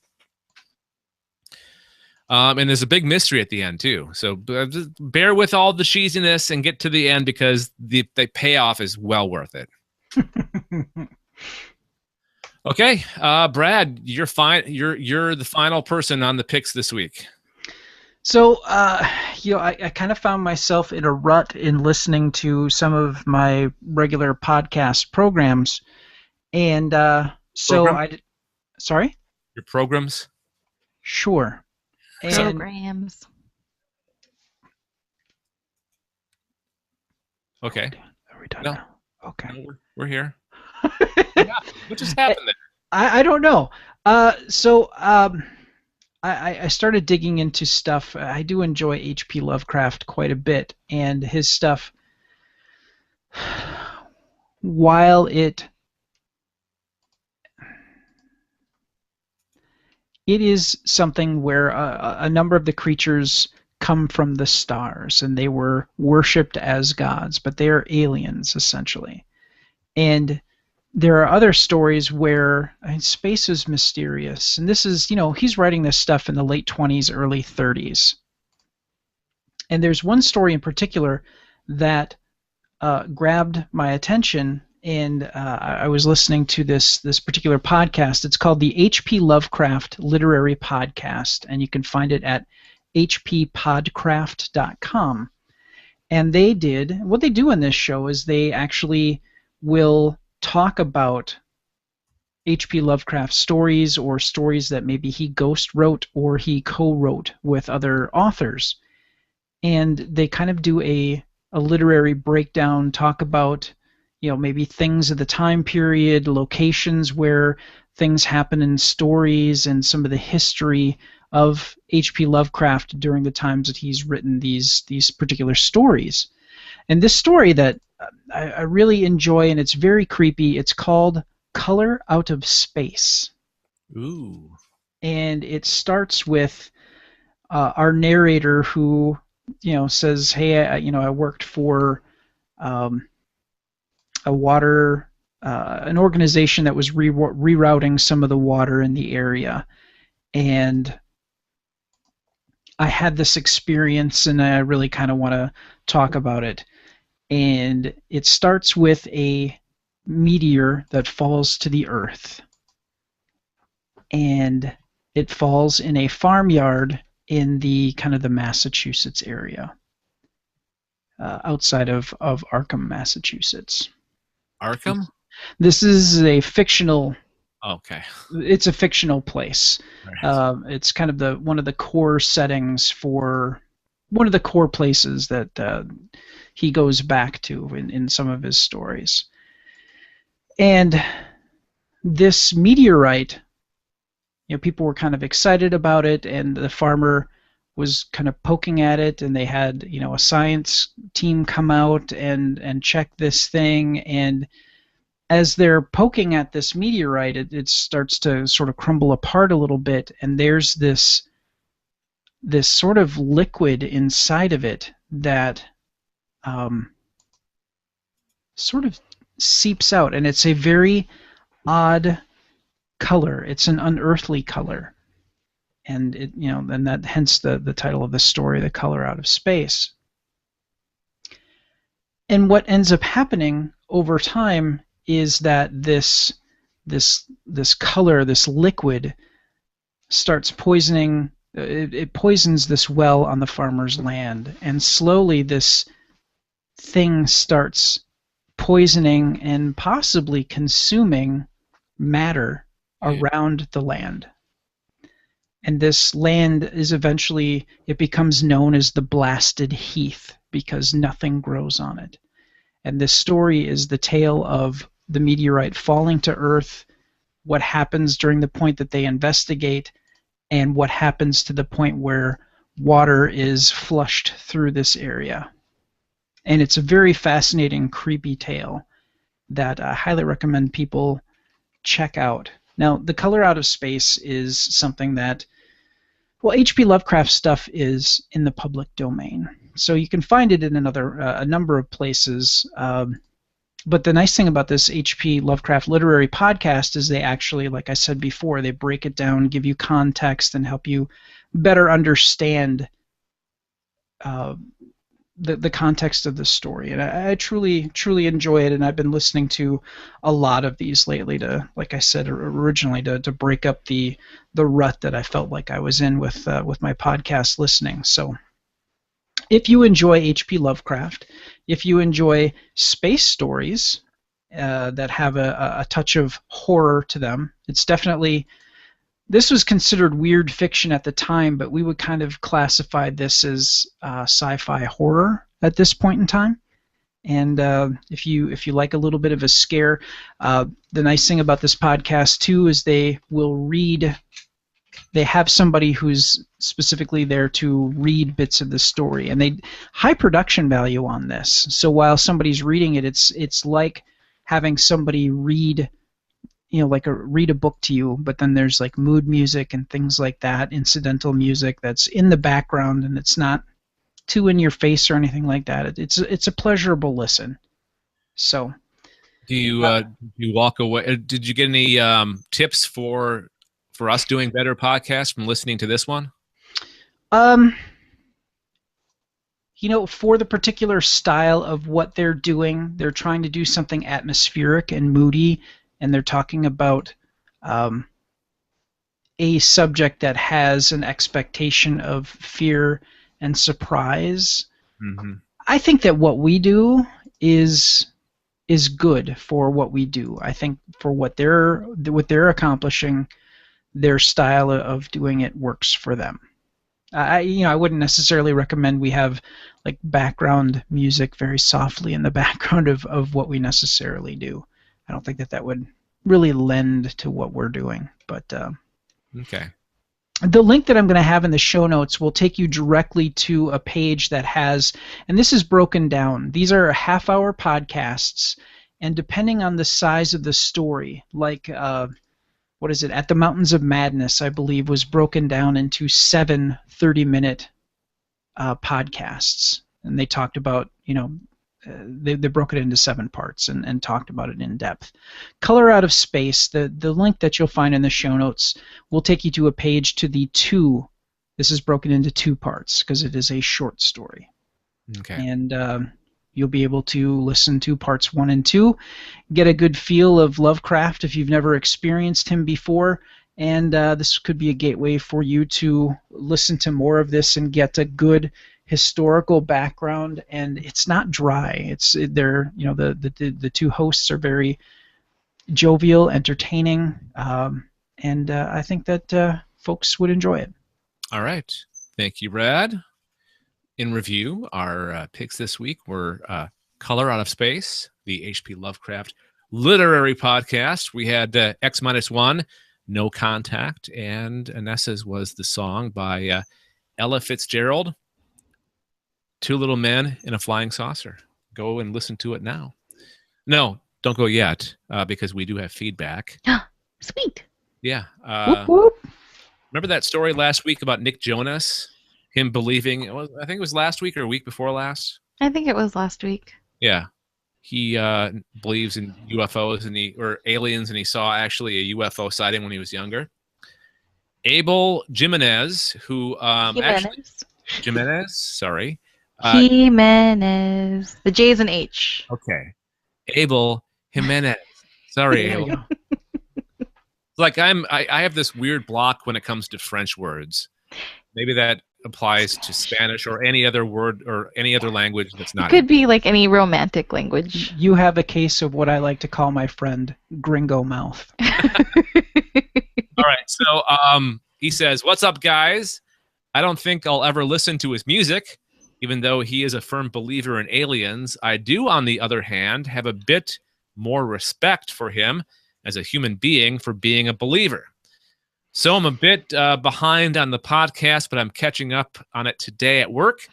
And there's a big mystery at the end too. So just bear with all the cheesiness and get to the end because the payoff is well worth it. Okay, Brad, you're fine. You're the final person on the picks this week. So, I kind of found myself in a rut in listening to some of my regular podcast programs, and sorry? Your programs? Sure. And programs. Okay. Are we done now? Okay. No, we're here. What just happened there? I don't know. I started digging into stuff. I do enjoy H.P. Lovecraft quite a bit, and his stuff, while it is something where a number of the creatures come from the stars, and they were worshipped as gods, but they are aliens, essentially. And there are other stories where space is mysterious, and this is, he's writing this stuff in the late 20s, early 30s. And there's one story in particular that grabbed my attention, and I was listening to this particular podcast. It's called the H.P. Lovecraft Literary Podcast, and you can find it at hppodcraft.com. And what they do in this show is they actually will talk about H.P. Lovecraft stories or stories that maybe he ghost wrote or he co-wrote with other authors. And they kind of do a literary breakdown, talk about, maybe things of the time period, locations where things happen in stories, and some of the history of H.P. Lovecraft during the times that he's written these particular stories. And this story that I really enjoy, and it's very creepy, it's called Color Out of Space. Ooh. And it starts with our narrator who, says, hey, I worked for an organization that was rerouting some of the water in the area. And I had this experience, and I really kind of want to talk about it. And it starts with a meteor that falls to the earth. And it falls in a farmyard in the kind of the Massachusetts area, outside of Arkham, Massachusetts. Arkham? This is a fictional. Okay. It's a fictional place. Right. It's kind of one of the core settings for one of the core places that he goes back to in some of his stories. And this meteorite, people were kind of excited about it, and the farmer was kind of poking at it, and they had, a science team come out and check this thing. And as they're poking at this meteorite, it starts to sort of crumble apart a little bit, and there's this sort of liquid inside of it that sort of seeps out, and it's a very odd color. It's an unearthly color, and and that hence the title of the story, The Color Out of Space. And what ends up happening over time is that this color, this liquid, starts poisoning. It poisons this well on the farmer's land, and slowly this thing starts poisoning and possibly consuming matter around the land. And this land is eventually, it becomes known as the Blasted Heath because nothing grows on it. And this story is the tale of the meteorite falling to Earth, what happens during the point that they investigate, and what happens to the point where water is flushed through this area. And it's a very fascinating, creepy tale that I highly recommend people check out. Now, The Color Out of Space is something that, well, H.P. Lovecraft stuff is in the public domain. So you can find it in a number of places. But the nice thing about this H.P. Lovecraft Literary Podcast is they actually, like I said before, they break it down, give you context, and help you better understand the context of the story. And I truly, truly enjoy it, and I've been listening to a lot of these lately to, like I said originally, to break up the rut that I felt like I was in with my podcast listening. So if you enjoy H.P. Lovecraft, if you enjoy space stories that have a touch of horror to them, it's definitely, this was considered weird fiction at the time, but we would kind of classify this as sci-fi horror at this point in time. And if you like a little bit of a scare, the nice thing about this podcast too is they have somebody who's specifically there to read bits of the story, and they high production value on this. So while somebody's reading it, it's like having somebody read, read a book to you, but then there's like mood music and things like that, incidental music that's in the background, and it's not too in your face or anything like that. It's a pleasurable listen. So, do you walk away? Did you get any tips for us doing better podcasts from listening to this one? For the particular style of what they're doing, they're trying to do something atmospheric and moody, and they're talking about a subject that has an expectation of fear and surprise. Mm-hmm. I think that what we do is is good for what we do. I think for what they're accomplishing, their style of doing it works for them. I wouldn't necessarily recommend we have like background music very softly in the background of what we necessarily do. I don't think that would really lend to what we're doing. But okay. The link that I'm going to have in the show notes will take you directly to a page that has, and this is broken down. These are half-hour podcasts, and depending on the size of the story, like what is it? At the Mountains of Madness, I believe, was broken down into 7 30-minute podcasts. And they talked about, they broke it into 7 parts and talked about it in depth. Color Out of Space, the link that you'll find in the show notes will take you to a page to the 2. This is broken into 2 parts because it is a short story. Okay. And you'll be able to listen to parts 1 and 2, get a good feel of Lovecraft if you've never experienced him before, and this could be a gateway for you to listen to more of this and get a good historical background. And it's not dry. The 2 hosts are very jovial, entertaining, and I think that folks would enjoy it. All right. Thank you, Brad. In review, our picks this week were Color Out of Space, the H.P. Lovecraft Literary Podcast. We had X-1, No Contact, and Anessa's was the song by Ella Fitzgerald, 2 Little Men in a Flying Saucer. Go and listen to it now. No, don't go yet, because we do have feedback. Sweet. Yeah. Whoop, whoop. Remember that story last week about Nick Jonas? Him believing, I think it was last week or a week before last. I think it was last week. Yeah, he believes in UFOs or aliens, and he saw actually a UFO sighting when he was younger. Abel Jimenez, who Jimenez, sorry, Jimenez. The J's and H. Okay, Abel Jimenez. Sorry, Abel. Like I have this weird block when it comes to French words. Maybe that applies to Spanish or any other word or any other language that's not. It could be like any romantic language. You have a case of what I like to call my friend Gringo Mouth. All right, so he says, "What's up, guys? I don't think I'll ever listen to his music, even though he is a firm believer in aliens. I do, on the other hand, have a bit more respect for him as a human being for being a believer. So I'm a bit behind on the podcast, but I'm catching up on it today at work.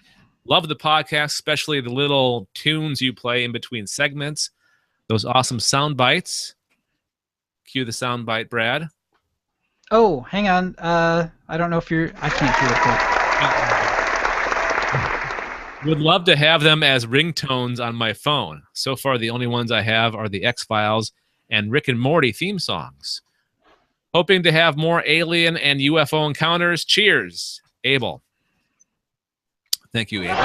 Love the podcast, especially the little tunes you play in between segments. Those awesome sound bites." Cue the sound bite, Brad. Oh, hang on. I don't know if I can't hear it. Would love to have them as ringtones on my phone. So far, the only ones I have are the X-Files and Rick and Morty theme songs. Hoping to have more alien and UFO encounters. Cheers, Abel. Thank you, Abel.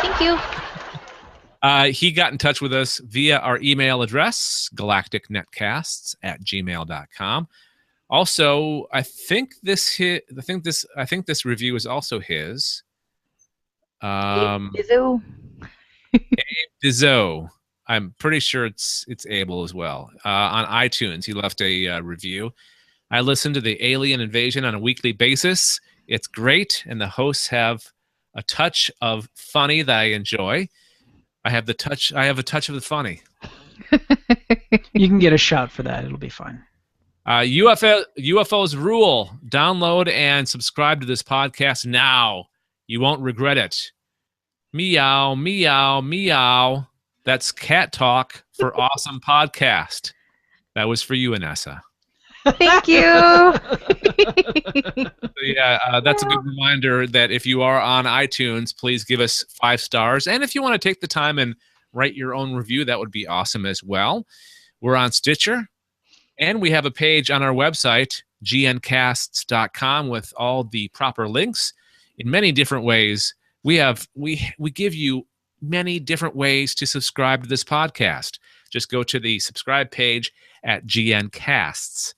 Thank you. He got in touch with us via our email address, galacticnetcasts@gmail.com. Also, I think this review is also his. Dizzo. Abe Dizzo. I'm pretty sure it's Abel as well. On iTunes, he left a review. I listen to the Alien Invasion on a weekly basis. It's great, and the hosts have a touch of funny that I enjoy. I have a touch of the funny. You can get a shot for that. It'll be fine. UFOs rule. Download and subscribe to this podcast now. You won't regret it. Meow, meow, meow. That's cat talk for awesome podcast. That was for you, Anessa. Thank you. Yeah, that's a good reminder that if you are on iTunes, please give us 5 stars. And if you want to take the time and write your own review, that would be awesome as well. We're on Stitcher, and we have a page on our website, gncasts.com, with all the proper links in many different ways. We give you many different ways to subscribe to this podcast. Just go to the subscribe page at gncasts.com.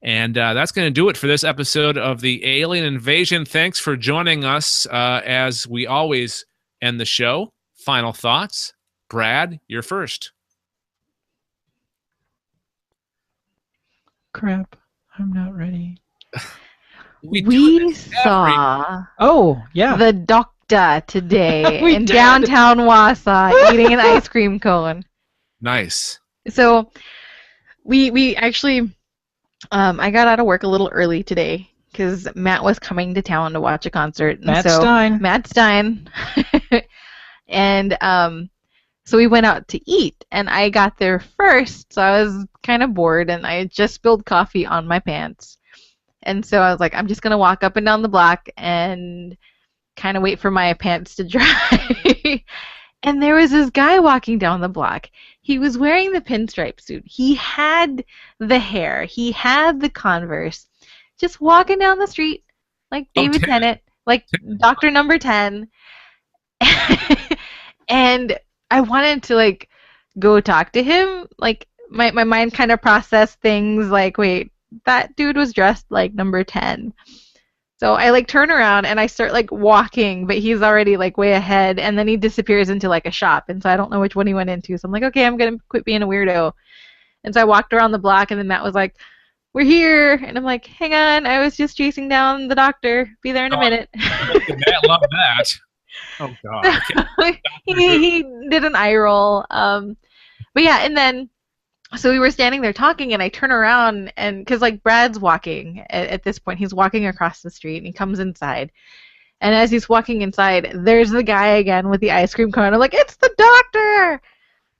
And that's going to do it for this episode of the Alien Invasion. Thanks for joining us as we always end the show. Final thoughts, Brad, you're first. Crap. I'm not ready. We saw Oh, yeah. the doctor today We in did. downtown Wausau eating an ice cream cone. Nice. So we actually I got out of work a little early today because Matt was coming to town to watch a concert. And Matt so, Stein. Matt Stein. And so we went out to eat, and I got there first, so I was kind of bored, and I had just spilled coffee on my pants. And so I was like, I'm just going to walk up and down the block and kind of wait for my pants to dry. And there was this guy walking down the block. He was wearing the pinstripe suit. He had the hair. He had the Converse. Just walking down the street like David Tennant, like Dr. Number 10. And I wanted to like go talk to him. Like my mind kind of processed things like, wait, that dude was dressed like number 10. So I like turn around and I start like walking, but he's already like way ahead, and then he disappears into like a shop, and so I don't know which one he went into. So I'm like, okay, I'm gonna quit being a weirdo. And so I walked around the block, and then Matt was like, we're here, and I'm like, hang on, I was just chasing down the doctor. Be there in a minute. Matt loved that. Oh God. he did an eye roll. But yeah, and then so we were standing there talking, and I turn around, and because like Brad's walking at this point, he's walking across the street, and he comes inside, and as he's walking inside, there's the guy again with the ice cream cone. I'm like, it's the doctor.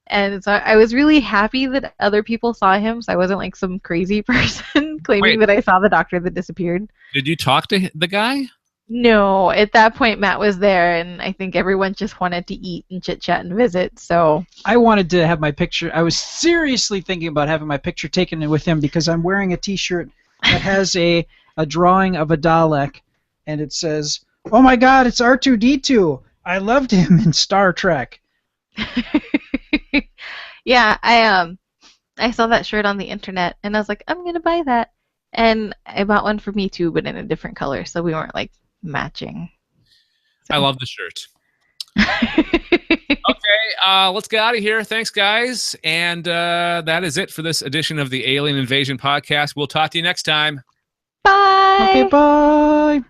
And so I was really happy that other people saw him, so I wasn't like some crazy person claiming that I saw the doctor that disappeared. Did you talk to the guy? No, at that point Matt was there, and I think everyone just wanted to eat and chit-chat and visit, so... I wanted to have my picture... I was seriously thinking about having my picture taken with him because I'm wearing a t-shirt that has a drawing of a Dalek, and it says, "Oh my God, it's R2-D2! I loved him in Star Trek." Yeah, I saw that shirt on the internet, and I was like, I'm gonna buy that. And I bought one for me too, but in a different color, so we weren't like matching. So. I love the shirt. Okay, let's get out of here. Thanks, guys. And that is it for this edition of the Alien Invasion Podcast. We'll talk to you next time. Bye. Okay, bye.